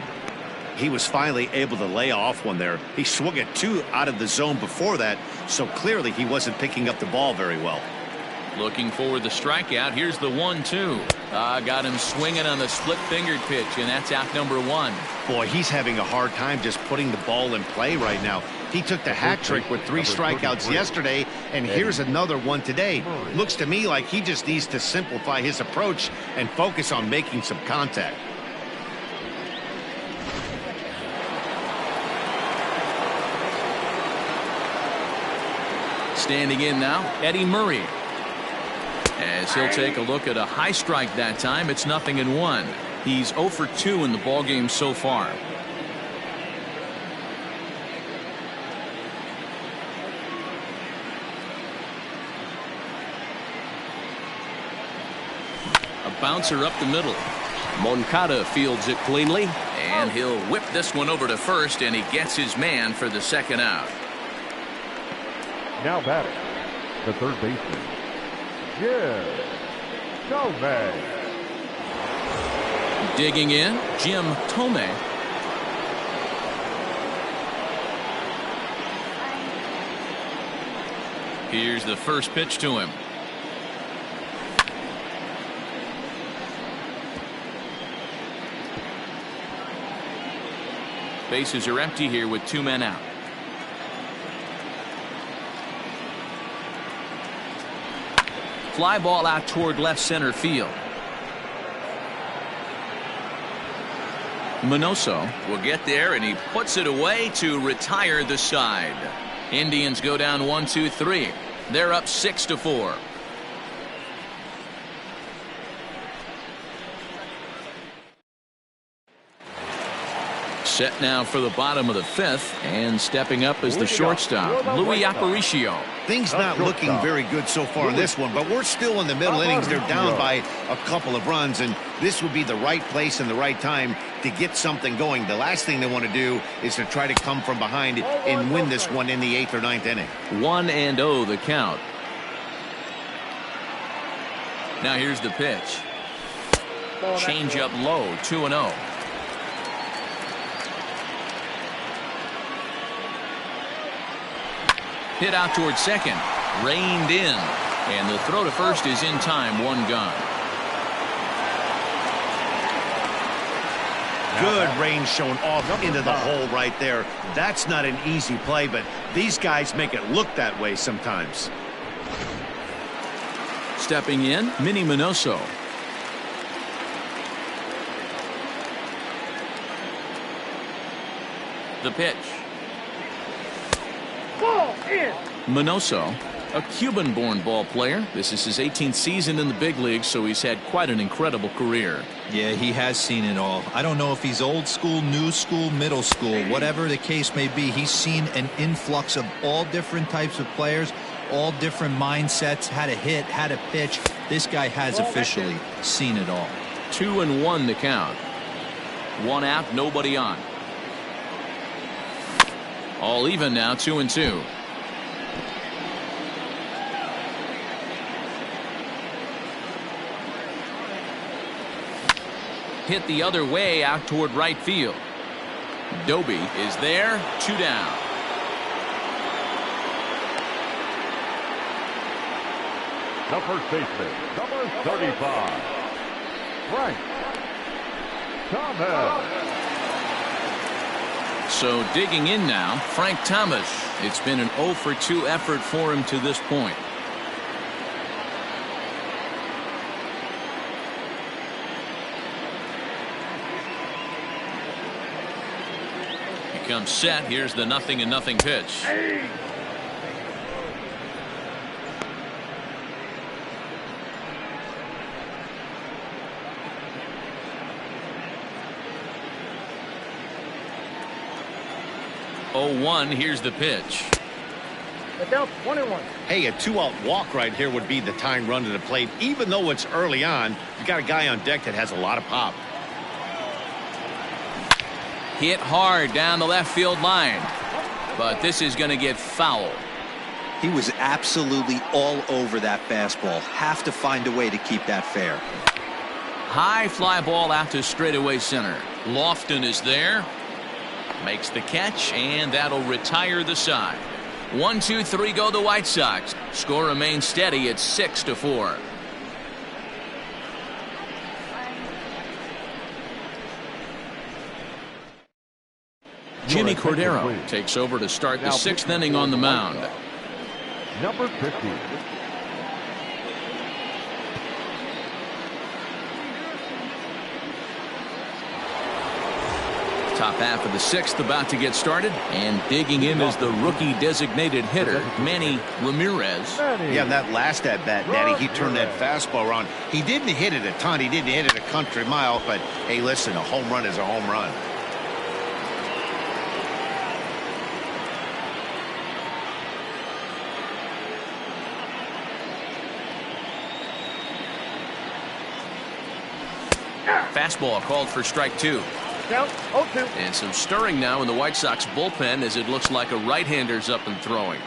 He was finally able to lay off one there. He swung at 2 out of the zone before that, so clearly he wasn't picking up the ball very well. Looking for the strikeout. Here's the 1-2. Got him swinging on the split-fingered pitch, and that's out number 1. Boy, he's having a hard time just putting the ball in play right now. He took the hat trick with 3 strikeouts yesterday, and here's another one today. Looks to me like he just needs to simplify his approach and focus on making some contact. Standing in now, Eddie Murray. As he'll take a look at a high strike that time, it's 0-1. He's 0 for 2 in the ballgame so far. A bouncer up the middle. Moncada fields it cleanly, and he'll whip this one over to first, and he gets his man for the second out. Now batting, the third baseman, Jim Tomei. Digging in, Jim Tomei. Here's the first pitch to him. Bases are empty here with 2 men out. Fly ball out toward left center field. Minoso will get there, and he puts it away to retire the side. Indians go down 1-2-3. They're up 6-4. Set now for the bottom of the 5th, and stepping up is the shortstop, Louis Aparicio. Things not looking very good so far in this one, but we're still in the middle innings. They're down by a couple of runs, and this would be the right place and the right time to get something going. The last thing they want to do is to try to come from behind and win this one in the 8th or 9th inning. 1-0 the count. Now here's the pitch. Change up low, 2-0. Hit out towards second, reined in, and the throw to first is in time. 1 gone. Good range shown off into the hole right there. That's not an easy play, but these guys make it look that way sometimes. Stepping in, Minnie Minoso. The pitch. Ball in. Minoso, a Cuban-born ball player. This is his 18th season in the big leagues, so he's had quite an incredible career. Yeah, he has seen it all. I don't know if he's old school, new school, middle school, whatever the case may be. He's seen an influx of all different types of players, all different mindsets, how to hit, how to pitch. This guy has officially seen it all. 2-1 the count. 1 out, nobody on. All even now, 2-2. Hit the other way out toward right field. Doby is there, 2 down. The first baseman, number 35, Frank Thomas. So digging in now, Frank Thomas. It's been an 0 for 2 effort for him to this point. He comes set. Here's the 0-0 pitch. Here's the pitch. It's out 1-1. Hey, a 2-out walk right here would be the time run to the plate. Even though it's early on, you got a guy on deck that has a lot of pop. Hit hard down the left field line, but this is going to get foul. He was absolutely all over that fastball. Have to find a way to keep that fair. high fly ball out to straightaway center. Lofton is there. Makes the catch, and that'll retire the side. 1-2-3 go the White Sox. Score remains steady at 6-4. Jimmy Cordero takes over to start the 6th inning on the mound. Number 50. Top half of the 6th about to get started, and digging in is the rookie designated hitter, Manny Ramirez. Yeah, that last at bat, Daddy, he turned that fastball around. He didn't hit it a ton. He didn't hit it a country mile, but hey, listen, a home run is a home run. Fastball called for strike 2. Count 0-2. And some stirring now in the White Sox bullpen as it looks like a right-hander's up and throwing.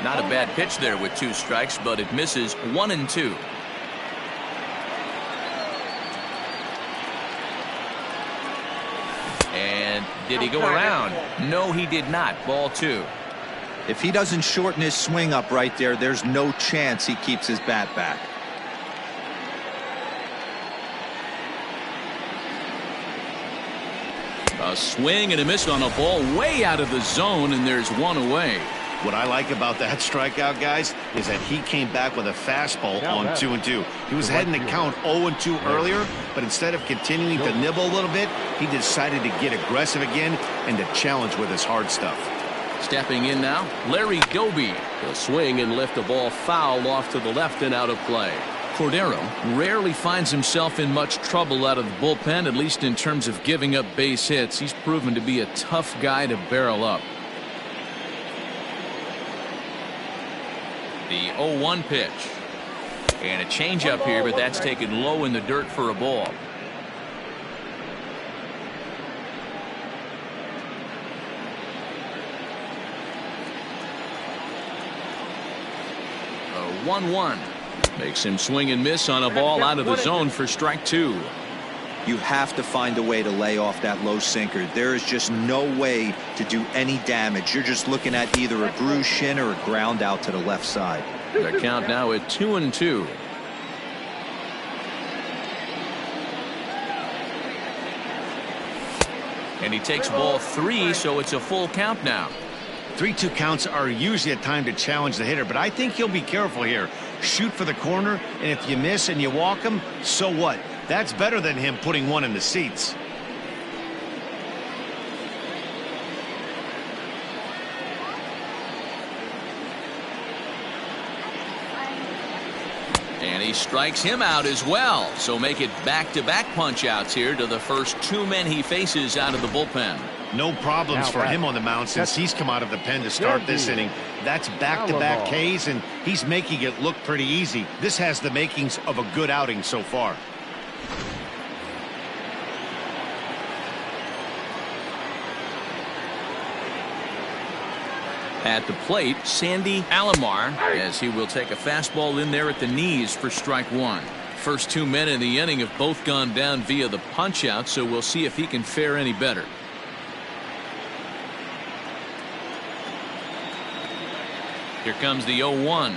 Not a bad pitch there with 2 strikes, but it misses 1-2. And did he go around? No, he did not. Ball 2. If he doesn't shorten his swing up right there, there's no chance he keeps his bat back. A swing and a miss on a ball way out of the zone, and there's 1 away. What I like about that strikeout, guys, is that he came back with a fastball on 2-2. He was heading to count 0-2 earlier, but instead of continuing to nibble a little bit, he decided to get aggressive again and to challenge with his hard stuff. Stepping in now, Larry Doby. He'll swing and lift a ball foul off to the left and out of play. Cordero rarely finds himself in much trouble out of the bullpen, at least in terms of giving up base hits. He's proven to be a tough guy to barrel up. The 0-1 pitch. And a changeup here, but that's taken low in the dirt for a ball. A 1-1. Makes him swing and miss on a ball out of the zone for strike 2. You have to find a way to lay off that low sinker. There is just no way to do any damage. You're just looking at either a bruised shin or a ground out to the left side. The count now at 2-2. And he takes ball 3, so it's a full count now. 3-2 counts are usually a time to challenge the hitter, but I think he'll be careful here. Shoot for the corner, and if you miss and you walk him, so what? That's better than him putting 1 in the seats. And he strikes him out as well. So make it back-to-back punch-outs here to the first 2 men he faces out of the bullpen. No problems for him on the mound since he's come out of the pen to start this inning. That's back-to-back Ks, and he's making it look pretty easy. This has the makings of a good outing so far. At the plate, Sandy Alomar, as he will take a fastball in there at the knees for strike 1. First 2 men in the inning have both gone down via the punch-out, so we'll see if he can fare any better. Here comes the 0-1.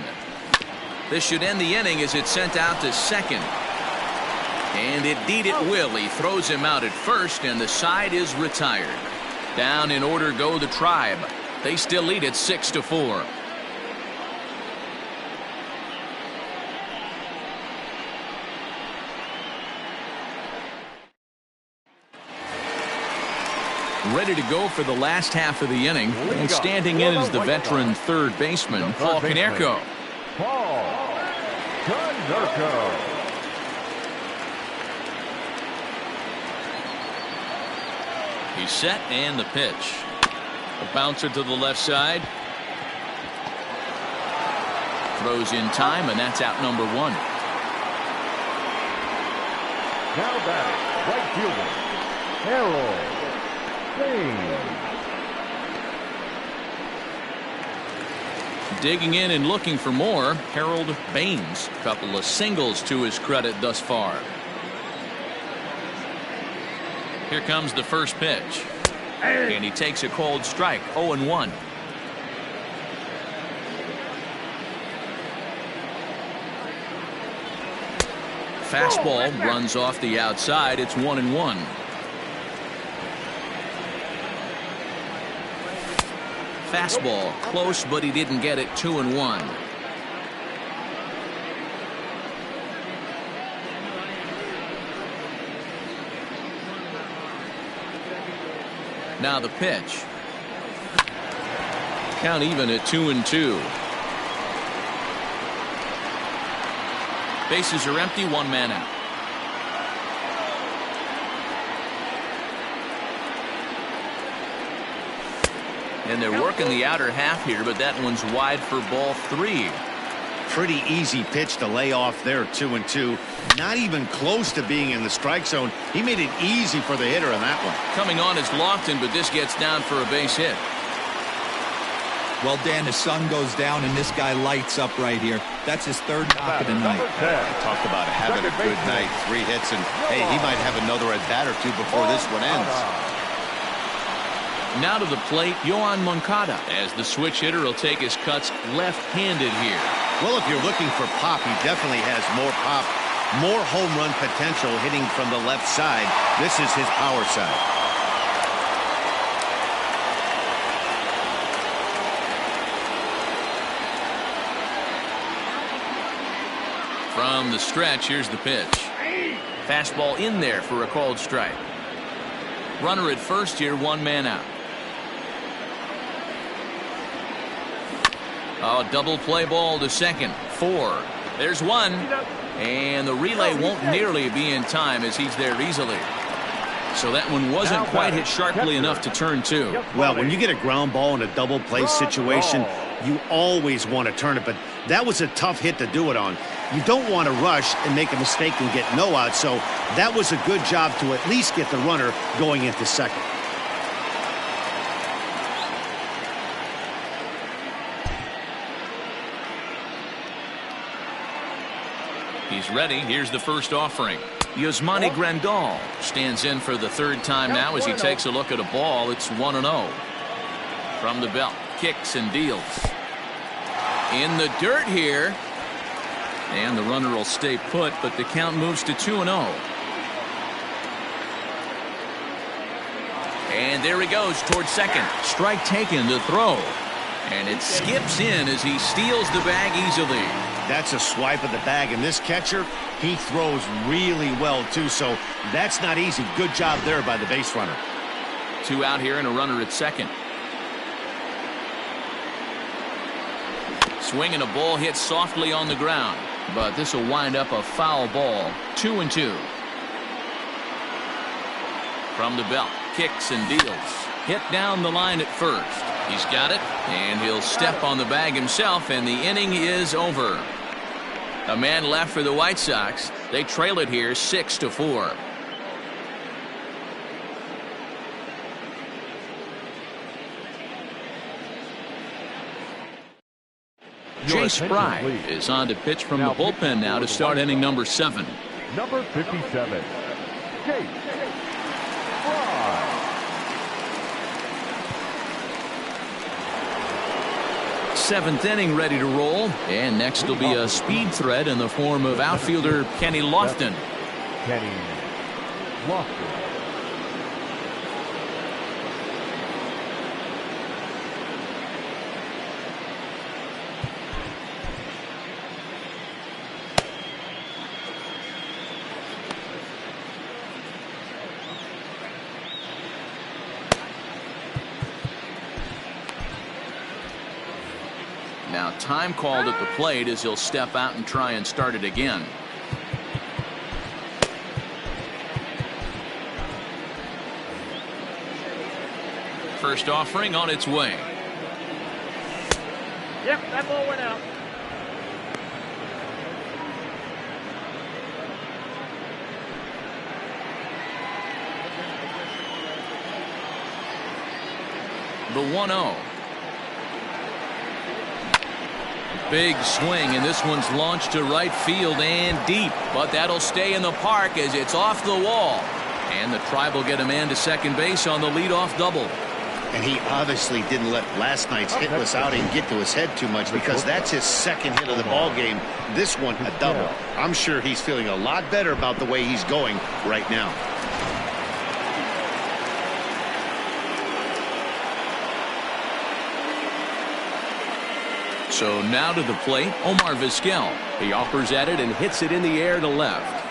This should end the inning as it's sent out to second. And indeed it will. He throws him out at first, and the side is retired. Down in order go the Tribe. They still lead it 6-4. Ready to go for the last half of the inning, and standing in is the veteran third baseman, Paul Konerko. Paul Konerko. He's set, and the pitch. A bouncer to the left side. Throws in time, and that's out number 1. Now batting, right fielder, Harold. Digging in and looking for more, Harold Baines. A couple of singles to his credit thus far. Here comes the first pitch. And he takes a cold strike, 0-1. Fastball runs off the outside. It's 1-1. Fastball close, but he didn't get it. 2-1. Now the pitch. Count even at 2-2. Bases are empty, one man out. And they're working the outer half here, but that one's wide for ball 3. Pretty easy pitch to lay off there, 2-2. Not even close to being in the strike zone. He made it easy for the hitter on that one. Coming on is Lofton, but this gets down for a base hit. Well, Dan, the sun goes down and this guy lights up right here. That's his third knock of the night. Talk about having a good night. 3 hits, and hey, he might have another at bat or 2 before this one ends. Now to the plate, Yoan Moncada, as the switch hitter will take his cuts left-handed here. Well, if you're looking for pop, he definitely has more pop, more home run potential hitting from the left side. This is his power side. From the stretch, here's the pitch. Fastball in there for a called strike. Runner at first here, one man out. Oh, double play ball to second. 4. There's one. And the relay won't nearly be in time as he's there easily. So that one wasn't quite hit sharply enough to turn 2. Well, when you get a ground ball in a double play situation, you always want to turn it, but that was a tough hit to do it on. You don't want to rush and make a mistake and get no out, so that was a good job to at least get the runner going into second. He's ready. Here's the first offering. Yasmani Grandal stands in for the 3rd time now as he takes a look at a ball. It's 1-0. From the belt, kicks and deals. In the dirt here. And the runner will stay put, but the count moves to 2-0. And there he goes towards second. Strike taken to throw. And it skips in as he steals the bag easily. That's a swipe of the bag, and this catcher, he throws really well too, so that's not easy. Good job there by the base runner. 2 out here and a runner at second. Swing and a ball hit softly on the ground, but this will wind up a foul ball. 2-2. From the belt, kicks and deals. Hit down the line at first. He's got it, and he'll step on the bag himself, and the inning is over. A man left for the White Sox. They trail it here 6-4. Jay Spry is on to pitch from the bullpen now to start inning number 7. Number 57, Jay Spry. 7th inning ready to roll, and next will be a speed threat in the form of outfielder Kenny Lofton. Kenny Lofton. Now time called at the plate as he'll step out and try and start it again. First offering on its way. Yep, that ball went out. The 1-0. Big swing, and this one's launched to right field and deep, but that'll stay in the park as it's off the wall. And the Tribe will get a man to second base on the leadoff double. And he obviously didn't let last night's hitless outing get to his head too much, because that's his second hit of the ball game. This one a double. I'm sure he's feeling a lot better about the way he's going right now. So now to the plate, Omar Vizquel. He offers at it and hits it in the air to left.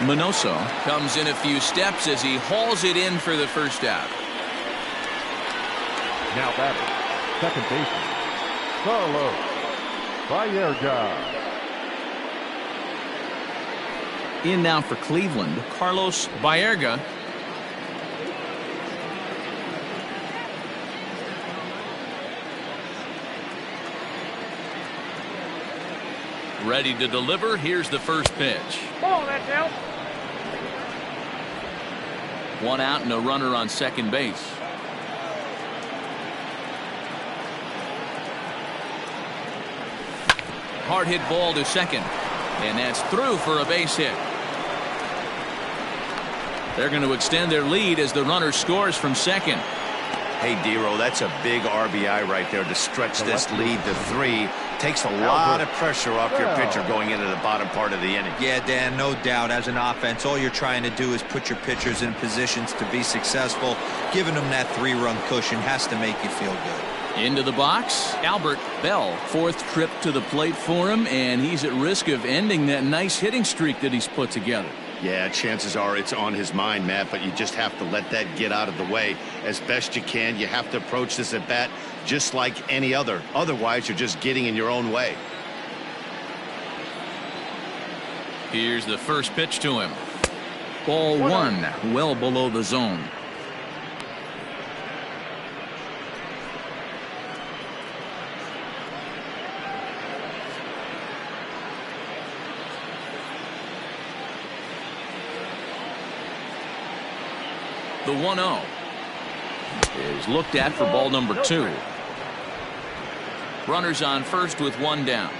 Minoso comes in a few steps as he hauls it in for the first out. Now batting, second baseman, Carlos Baerga. In now for Cleveland, Carlos Baerga. Ready to deliver. Here's the first pitch. Ball, that's out. One out and a runner on second base. Hard hit ball to second, and that's through for a base hit. They're going to extend their lead as the runner scores from second. Hey, Dero, that's a big RBI right there to stretch this lead to 3. Takes a lot of pressure off your pitcher going into the bottom part of the inning. Yeah, Dan, no doubt. As an offense, all you're trying to do is put your pitchers in positions to be successful. Giving them that 3-run cushion has to make you feel good. Into the box, Albert Bell. Fourth trip to the plate for him, and he's at risk of ending that nice hitting streak that he's put together. Yeah, chances are it's on his mind, Matt, but you just have to let that get out of the way as best you can. You have to approach this at bat just like any other. Otherwise, you're just getting in your own way. Here's the first pitch to him. Ball 1, well below the zone. The 1-0 is looked at for ball number 2. Runners on first with one down.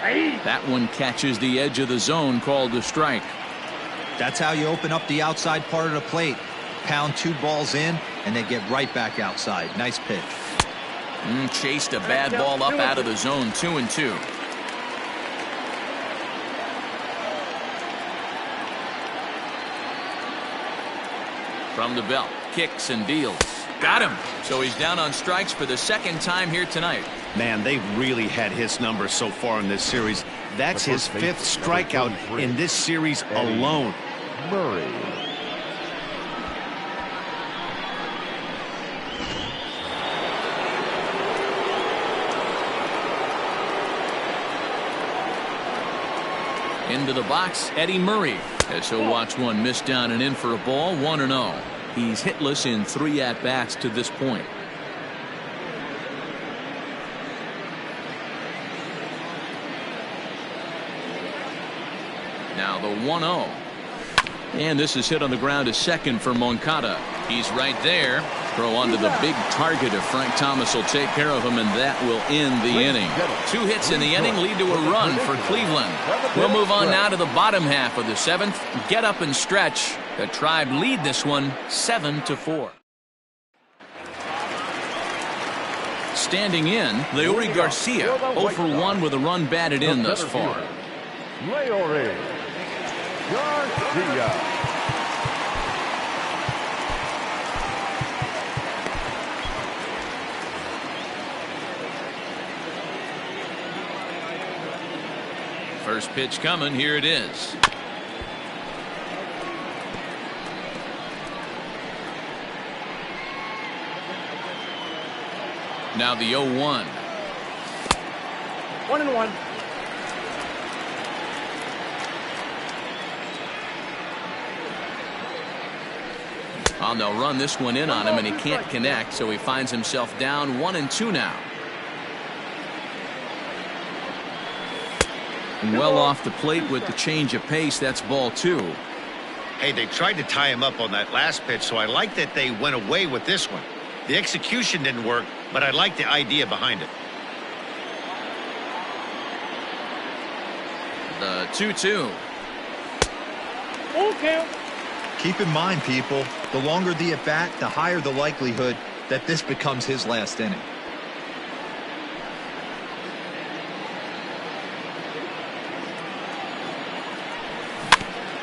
That one catches the edge of the zone, called a strike. That's how you open up the outside part of the plate. Pound 2 balls in, and they get right back outside. Nice pitch. Chased a bad ball up out of the zone. 2-2. From the belt, kicks and deals. Got him. So he's down on strikes for the second time here tonight. Man, they've really had his number so far in this series. That's his 5th strikeout in this series alone. Murray. Into the box, Eddie Murray. As he'll watch one miss down and in for a ball. 1-0. He's hitless in 3 at-bats to this point. Now the 1-0. And this is hit on the ground to second for Moncada. He's right there. Throw onto the big target of Frank Thomas will take care of him, and that will end the inning. 2 hits in the inning lead to a run for Cleveland. We'll move on now to the bottom half of the 7th. Get up and stretch. The Tribe lead this one 7-4. Standing in, Leury Garcia, 0 for 1 with a run batted in thus far. Leury Garcia. First pitch coming. Here it is. Now the 0-1. 1-1. And they'll run this one in on him, and he can't connect, so he finds himself down 1-2 now. Well off the plate with the change of pace. That's ball 2. Hey, they tried to tie him up on that last pitch, so I like that they went away with this one. The execution didn't work, but I like the idea behind it. The 2-2. Full count. Keep in mind, people, the longer the at-bat, the higher the likelihood that this becomes his last inning.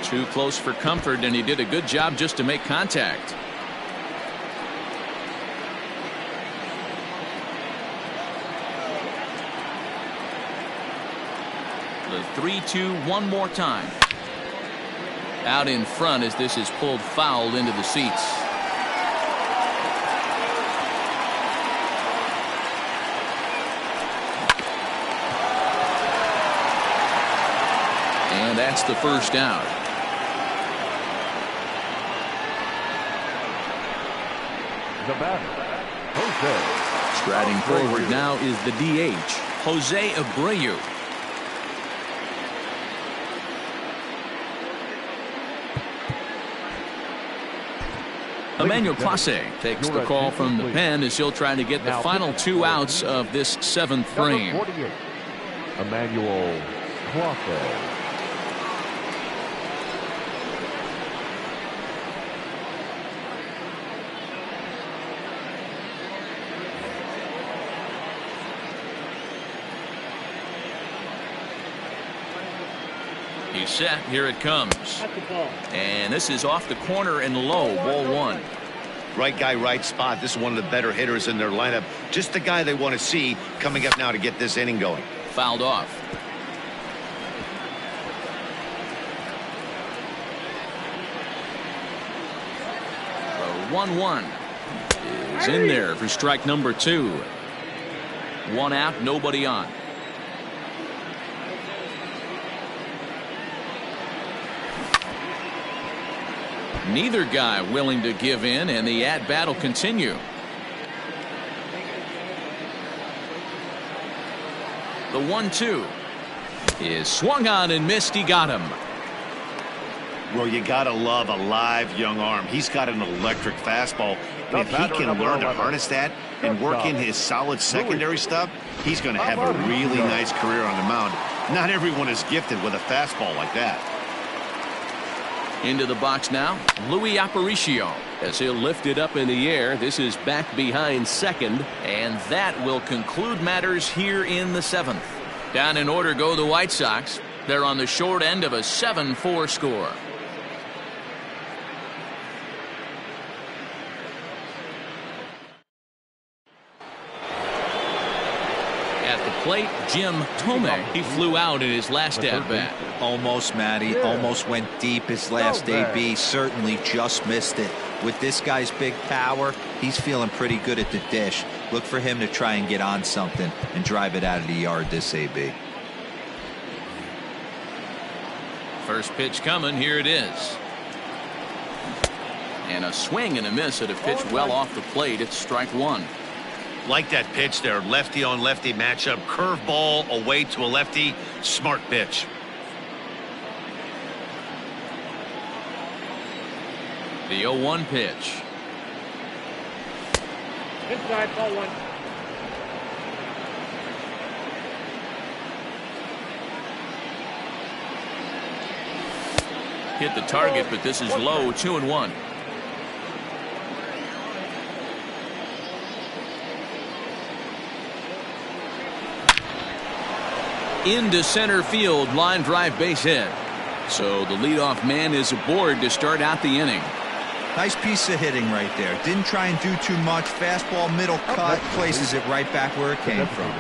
Too close for comfort, and he did a good job just to make contact. The 3-2 one more time. Out in front as this is pulled foul into the seats. And that's the first out. The batter, Jose. Striding forward now is the DH, Jose Abreu. Emmanuel Clase takes the call from the pen as he'll try to get the final 2 outs of this 7th frame. Number 48, Emmanuel Clase. He's set. Here it comes. That's the ball. And this is off the corner and low. Ball 1. Right guy, right spot. This is one of the better hitters in their lineup. Just the guy they want to see coming up now to get this inning going. Fouled off. The 1-1 is in there for strike number 2. 1 out, nobody on. Neither guy willing to give in, and the at-bat will continue. The 1-2 is swung on and missed. He got him. Well, you got to love a live young arm. He's got an electric fastball. And if he can learn to harness that and work in his solid secondary stuff, he's going to have a really nice career on the mound. Not everyone is gifted with a fastball like that. Into the box now, Louis Aparicio, as he'll lift it up in the air. This is back behind second, and that will conclude matters here in the 7th. Down in order go the White Sox. They're on the short end of a 7-4 score. At the plate, Jim Thome. He flew out in his last at-bat. Almost, Matty. Almost went deep his last AB. Certainly just missed it. With this guy's big power, he's feeling pretty good at the dish. Look for him to try and get on something and drive it out of the yard this AB. First pitch coming. Here it is. And a swing and a miss at a pitch well off the plate. It's strike 1. Like that pitch there, lefty on lefty matchup, curveball away to a lefty, smart pitch. The 0-1 pitch. Inside, ball 1. Hit the target, but this is low. 2-1. Into center field, line drive, base hit. So the leadoff man is aboard to start out the inning. Nice piece of hitting right there. Didn't try and do too much. Fastball, middle cut, places it right back where it came from.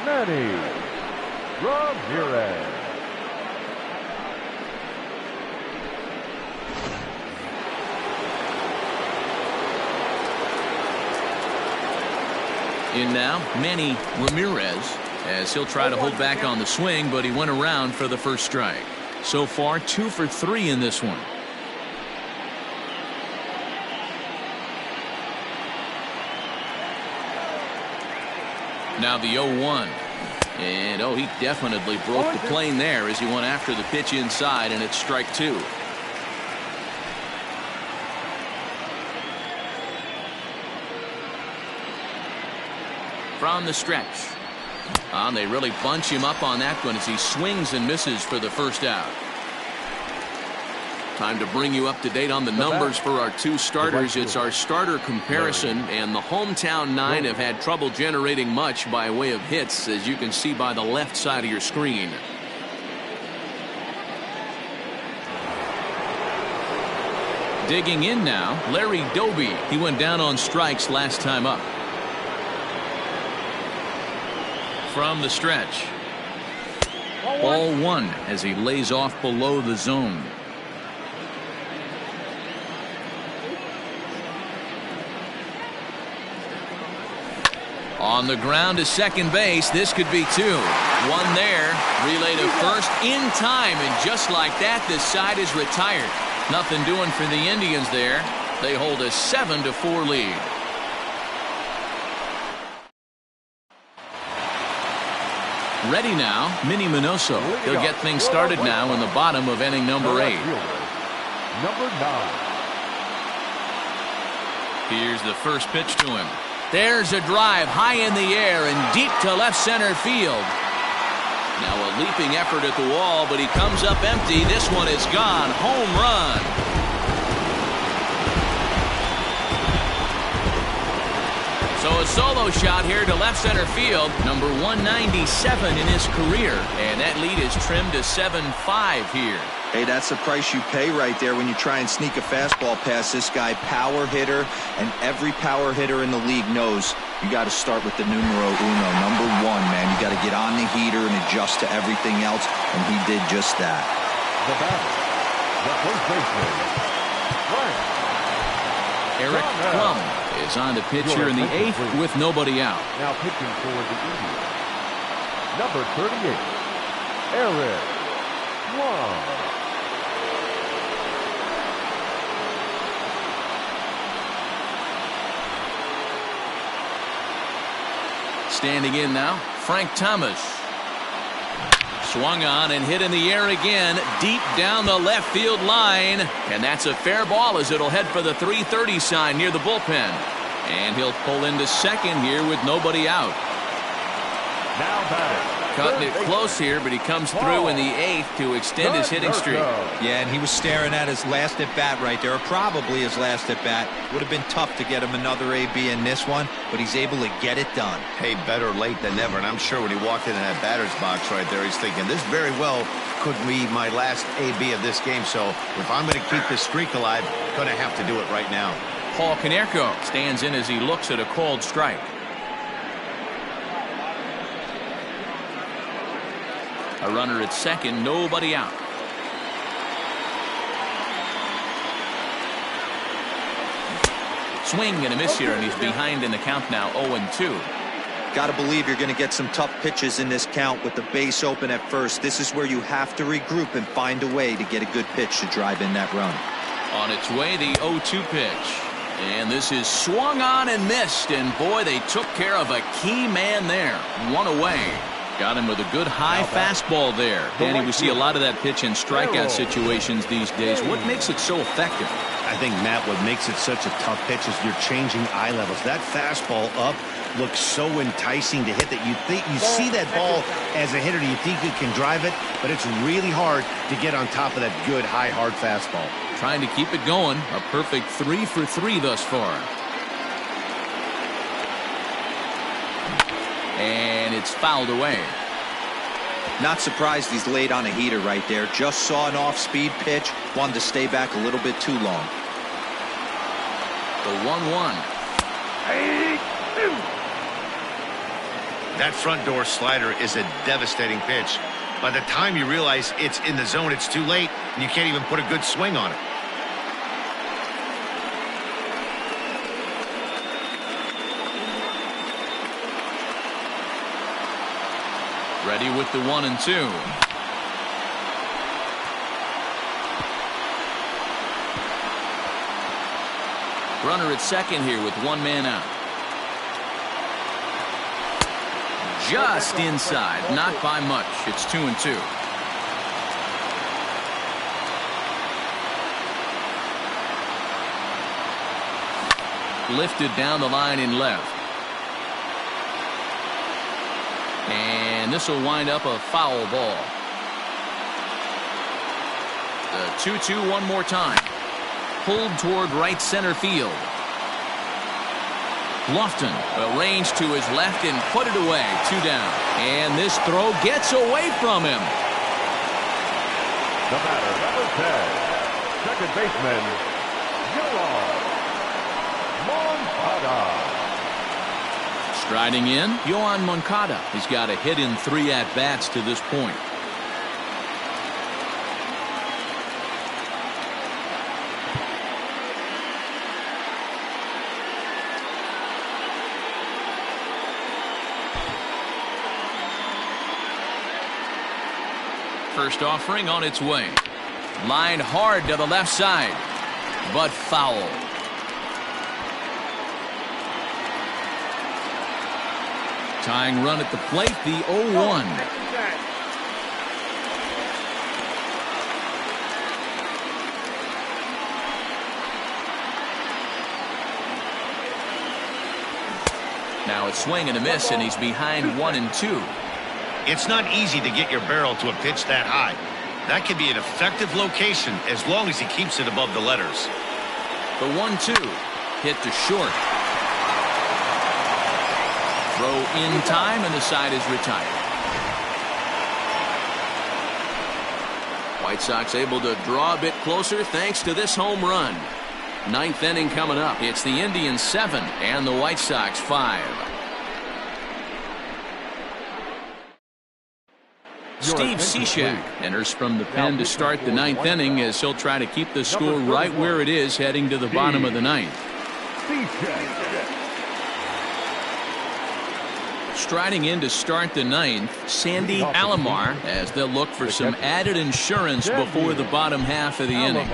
Manny Ramirez. In now, Manny Ramirez, as he'll try to hold back on the swing, but he went around for the first strike. So far, 2 for 3 in this one. Now the 0-1. And he definitely broke the plane there as he went after the pitch inside, and it's strike 2. from the stretch. And they really bunch him up on that one as he swings and misses for the first out. Time to bring you up to date on the numbers for our two starters. It's our starter comparison, and the hometown nine have had trouble generating much by way of hits, as you can see by the left side of your screen. Digging in now, Larry Doby. He went down on strikes last time up. From the stretch. Ball one as he lays off below the zone. On the ground to second base. This could be two. One there. Relay to first in time. And just like that, this side is retired. Nothing doing for the Indians there. They hold a 7-4 lead. Ready now, Minnie Minoso. He'll get things started now in the bottom of inning number 8. Number 9. Here's the first pitch to him. There's a drive high in the air and deep to left center field. Now a leaping effort at the wall, but he comes up empty. This one is gone. Home run. So a solo shot here to left center field. Number 197 in his career. And that lead is trimmed to 7-5 here. Hey, that's the price you pay right there when you try and sneak a fastball past this guy. Power hitter, and every power hitter in the league knows you got to start with the numero uno, number 1, man. You got to get on the heater and adjust to everything else, and he did just that. The batter, the first baseman, Eric Plum is on the pitch here in the 8th with nobody out. Now pitching for the Indians, number 38, Eric Plum. Standing in now, Frank Thomas. Swung on and hit in the air again, deep down the left field line. And that's a fair ball as it'll head for the 330 sign near the bullpen. And he'll pull into second here with nobody out. Now batting. Cutting it close here, but he comes through in the 8th to extend his hitting streak. Yeah, and he was staring at his last at bat right there, or probably his last at bat. Would have been tough to get him another AB in this one, but he's able to get it done. Hey, better late than never. And I'm sure when he walked into that batter's box right there, he's thinking, this very well could be my last AB of this game. So if I'm going to keep this streak alive, I'm going to have to do it right now. Paul Konerko stands in as he looks at a called strike. A runner at second, nobody out. Swing and a miss here, and he's behind in the count now, 0-2. Got to believe you're going to get some tough pitches in this count with the base open at first. This is where you have to regroup and find a way to get a good pitch to drive in that run. On its way, the 0-2 pitch. And this is swung on and missed, and boy, they took care of a key man there. One away. Got him with a good high fastball there. Danny, we see a lot of that pitch in strikeout situations these days. What makes it so effective? I think, Matt, what makes it such a tough pitch is you're changing eye levels. That fastball up looks so enticing to hit that you see that ball as a hitter, you think you can drive it, but it's really hard to get on top of that good, high, hard fastball. Trying to keep it going. A perfect 3 for 3 thus far. And it's fouled away. Not surprised he's laid on a heater right there. Just saw an off-speed pitch. Wanted to stay back a little bit too long. The 1-1. That front door slider is a devastating pitch. By the time you realize it's in the zone, it's too late, and you can't even put a good swing on it. Ready with the 1-2. Runner at second here with one man out. Just inside, not by much. It's 2-2. Lifted down the line in left. this will wind up a foul ball. The 2-2 one more time. Pulled toward right center field. Lofton arranged to his left and put it away. 2 down. And this throw gets away from him. The batter, number 10, second baseman, Moncada. Striding in, Yoan Moncada. He's got a hit in 3 at-bats to this point. First offering on its way. Lined hard to the left side, but foul. Tying run at the plate, the 0-1. Now it's swing and a miss, and he's behind 1-2. It's not easy to get your barrel to a pitch that high. That could be an effective location as long as he keeps it above the letters. The 1-2 hit to short. Throw in time, and the side is retired. White Sox able to draw a bit closer thanks to this home run. 9th inning coming up. It's the Indians 7 and the White Sox 5. Steve Cishek enters from the pen to start the 9th inning as he'll try to keep the score right where it is heading to the bottom of the 9th. Striding in to start the 9th, Sandy Alomar, as they'll look for some added insurance before the bottom half of the inning.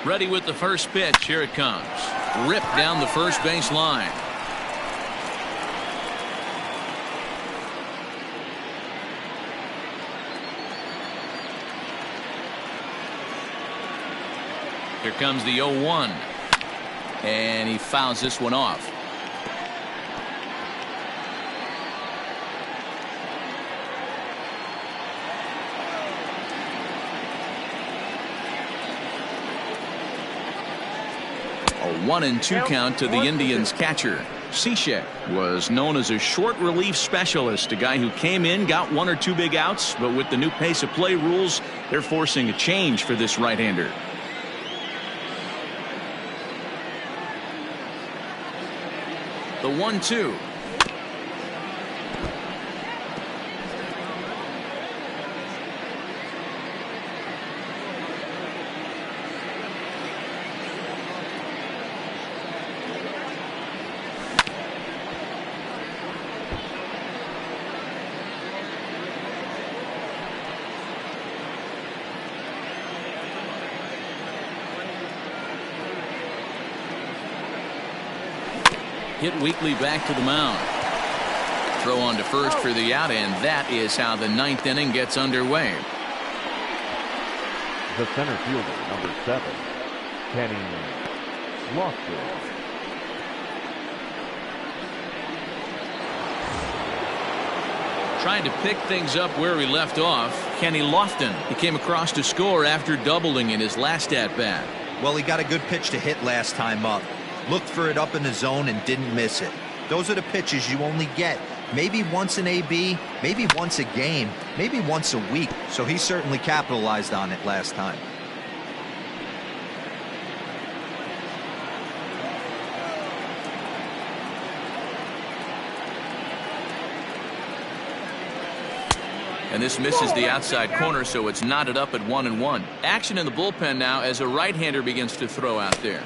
Ready with the first pitch. Here it comes. Ripped down the first base line. Here comes the 0-1. And he fouls this one off. A 1-2 count to the Indians catcher. Cishek was known as a short relief specialist, a guy who came in, got 1 or 2 big outs, but with the new pace of play rules, they're forcing a change for this right-hander. The 1-2. Hit weakly back to the mound. Throw on to first for the out, and that is how the 9th inning gets underway. The center fielder, number 7, Kenny Lofton. Trying to pick things up where he left off, Kenny Lofton. He came across to score after doubling in his last at-bat. Well, he got a good pitch to hit last time up. Looked for it up in the zone and didn't miss it. Those are the pitches you only get maybe once in AB, maybe once a game, maybe once a week. So he certainly capitalized on it last time. And this misses the outside corner, so it's knotted up at 1-1. Action in the bullpen now as a right-hander begins to throw out there.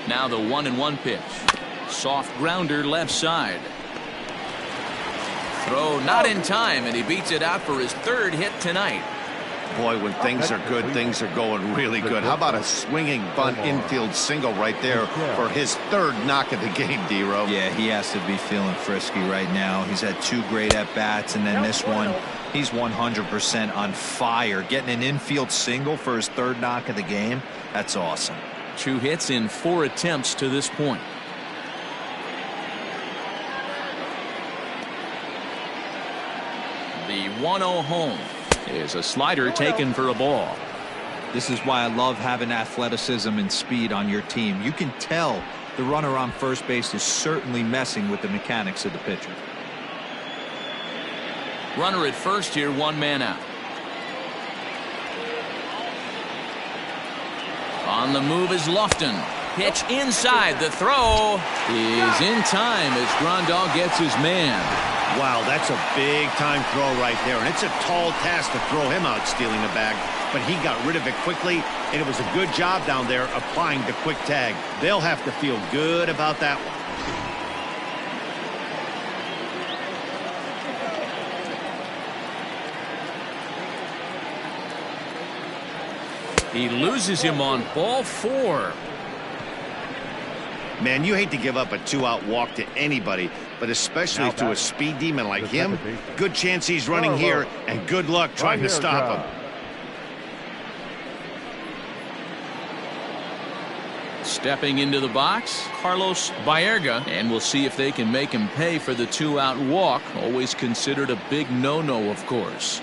Now the 1-1 pitch. Soft grounder left side. Throw not in time, and he beats it out for his 3rd hit tonight. Boy, when things are good, things are going really good. How about a swinging bunt infield single right there for his third knock of the game, D-Ro? Yeah, he has to be feeling frisky right now. He's had 2 great at-bats, and then this one, he's 100% on fire. Getting an infield single for his third knock of the game, that's awesome. 2 hits in 4 attempts to this point. The 1-0 home is a slider taken for a ball. This is why I love having athleticism and speed on your team. You can tell the runner on first base is certainly messing with the mechanics of the pitcher. Runner at first here, 1 man out. On the move is Lofton. Pitch inside. The throw is in time as Grandal gets his man. Wow, that's a big-time throw right there, and it's a tall task to throw him out stealing the bag, but he got rid of it quickly, and it was a good job down there applying the quick tag. They'll have to feel good about that one. He loses him on ball 4. Man, you hate to give up a 2-out walk to anybody, but especially to a speed demon like him. Good chance he's running here, and good luck trying to stop him. Stepping into the box, Carlos Baerga, and we'll see if they can make him pay for the 2-out walk. Always considered a big no-no, of course.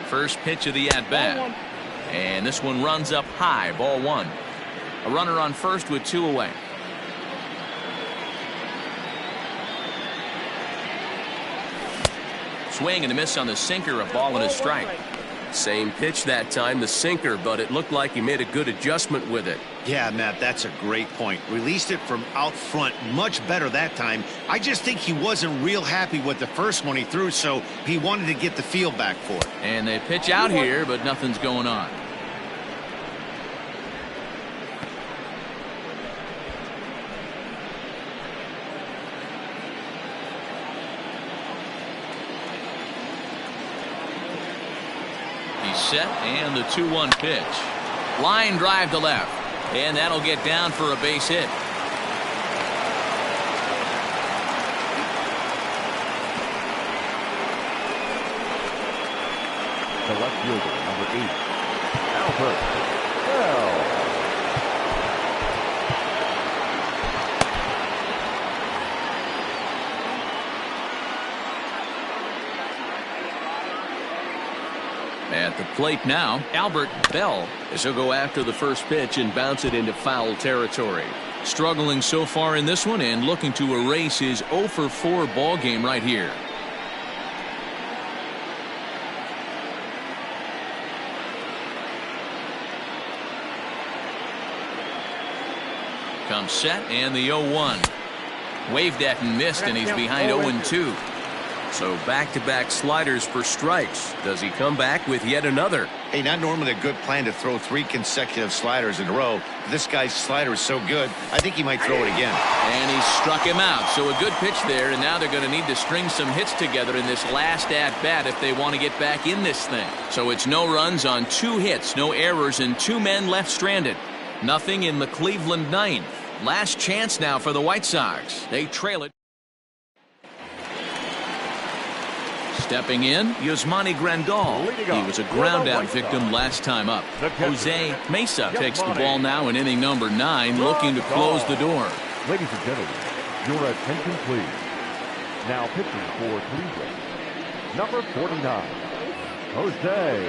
First pitch of the at-bat. And this one runs up high, ball 1. A runner on first with 2 away. Swing and a miss on the sinker, a ball and a strike. Same pitch that time, the sinker, but it looked like he made a good adjustment with it. Yeah, Matt, that's a great point. Released it from out front much better that time. I just think he wasn't real happy with the first one he threw, so he wanted to get the feel back for it. And they pitch out here, but nothing's going on. Set and the 2-1 pitch. Line drive to left, and that'll get down for a base hit. The left fielder, number 8, Albert Bell. At the plate now, Albert Bell, as he'll go after the first pitch and bounce it into foul territory. Struggling so far in this one and looking to erase his 0 for 4 ball game right here. Comes set and the 0-1. Waved at and missed, and he's behind 0-2. So back-to-back sliders for strikes. Does he come back with yet another? Hey, not normally a good plan to throw 3 consecutive sliders in a row. This guy's slider is so good, I think he might throw it again. And he struck him out. So a good pitch there, and now they're going to need to string some hits together in this last at-bat if they want to get back in this thing. So it's no runs on 2 hits, no errors, and 2 men left stranded. Nothing in the Cleveland ninth. Last chance now for the White Sox. They trail it. Stepping in, Yasmani Grandal. He was a ground-out victim last time up. Jose Mesa takes the ball now in inning number 9, looking to close the door. Ladies and gentlemen, your attention please. Now pitching for Cleveland, number 49, Jose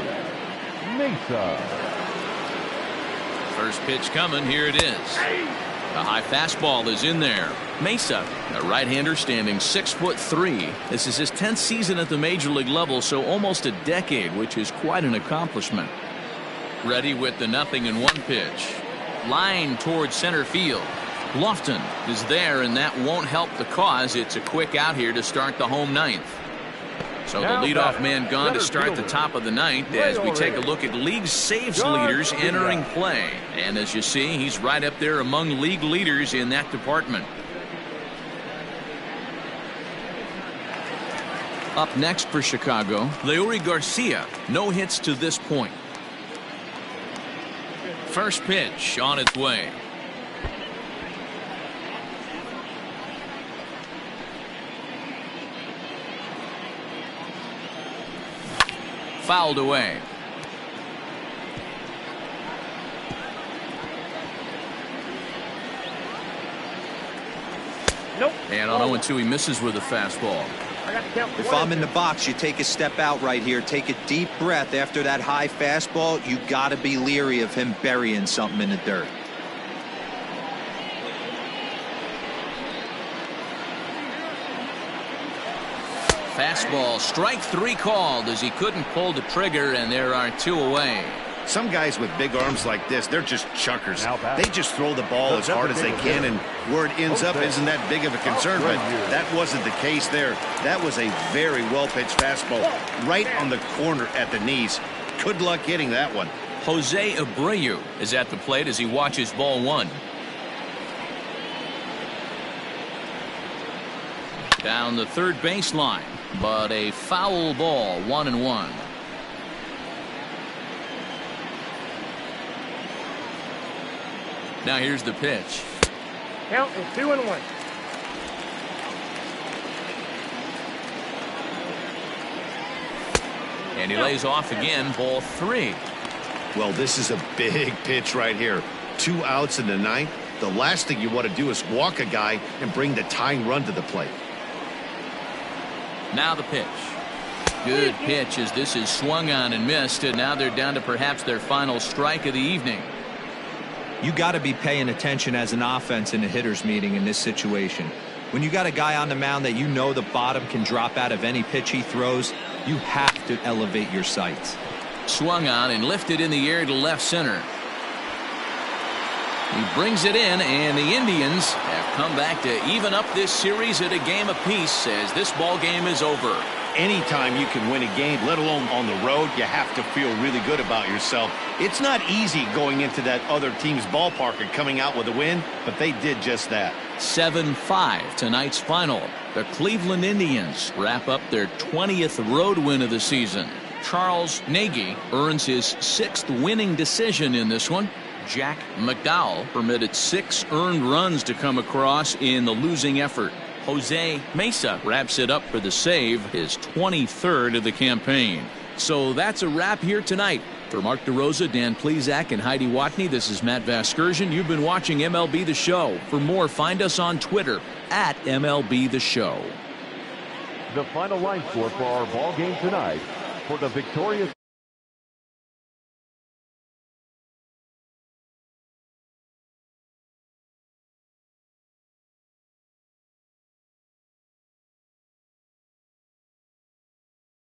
Mesa. First pitch coming, here it is. A high fastball is in there. Mesa, a right-hander standing 6'3". This is his 10th season at the major league level, so almost a decade, which is quite an accomplishment. Ready with the 0-1 pitch. Line towards center field. Lofton is there, and that won't help the cause. It's a quick out here to start the home ninth. So the leadoff man gone to start the top of the ninth as we take a look at league saves leaders entering play. And as you see, he's right up there among league leaders in that department. Up next for Chicago, Leury Garcia. No hits to this point. First pitch on its way. Fouled away. Nope. And on 0-2, he misses with a fastball. I got to count. If I'm in the box, you take a step out right here, take a deep breath after that high fastball. You got to be leery of him burying something in the dirt. Fastball, strike 3 called as he couldn't pull the trigger, and there are 2 away. Some guys with big arms like this, they're just chuckers. They just throw the ball as hard as they can, and where it ends up isn't that big of a concern, but that wasn't the case there. That was a very well-pitched fastball right on the corner at the knees. Good luck hitting that one. Jose Abreu is at the plate as he watches ball 1. Down the third baseline, but a foul ball, 1-1. Now here's the pitch. Count is 2-1. And he lays off again, ball 3. Well, this is a big pitch right here. 2 outs in the 9th. The last thing you want to do is walk a guy and bring the tying run to the plate. Now the pitch. Good pitch as this is swung on and missed, and now they're down to perhaps their final strike of the evening. You got to be paying attention as an offense in a hitter's meeting in this situation. When you got a guy on the mound that you know the bottom can drop out of any pitch he throws, you have to elevate your sights. Swung on and lifted in the air to left center. He brings it in, and the Indians have come back to even up this series at a game apiece as this ball game is over. Anytime you can win a game, let alone on the road, you have to feel really good about yourself. It's not easy going into that other team's ballpark and coming out with a win, but they did just that. 7-5 tonight's final. The Cleveland Indians wrap up their 20th road win of the season. Charles Nagy earns his 6th winning decision in this one. Jack McDowell permitted 6 earned runs to come across in the losing effort. Jose Mesa wraps it up for the save, his 23rd of the campaign. So that's a wrap here tonight. For Mark DeRosa, Dan Plesac, and Heidi Watney, this is Matt Vasgersian. You've been watching MLB The Show. For more, find us on Twitter at MLB The Show. The final line score for our ball game tonight. For the victorious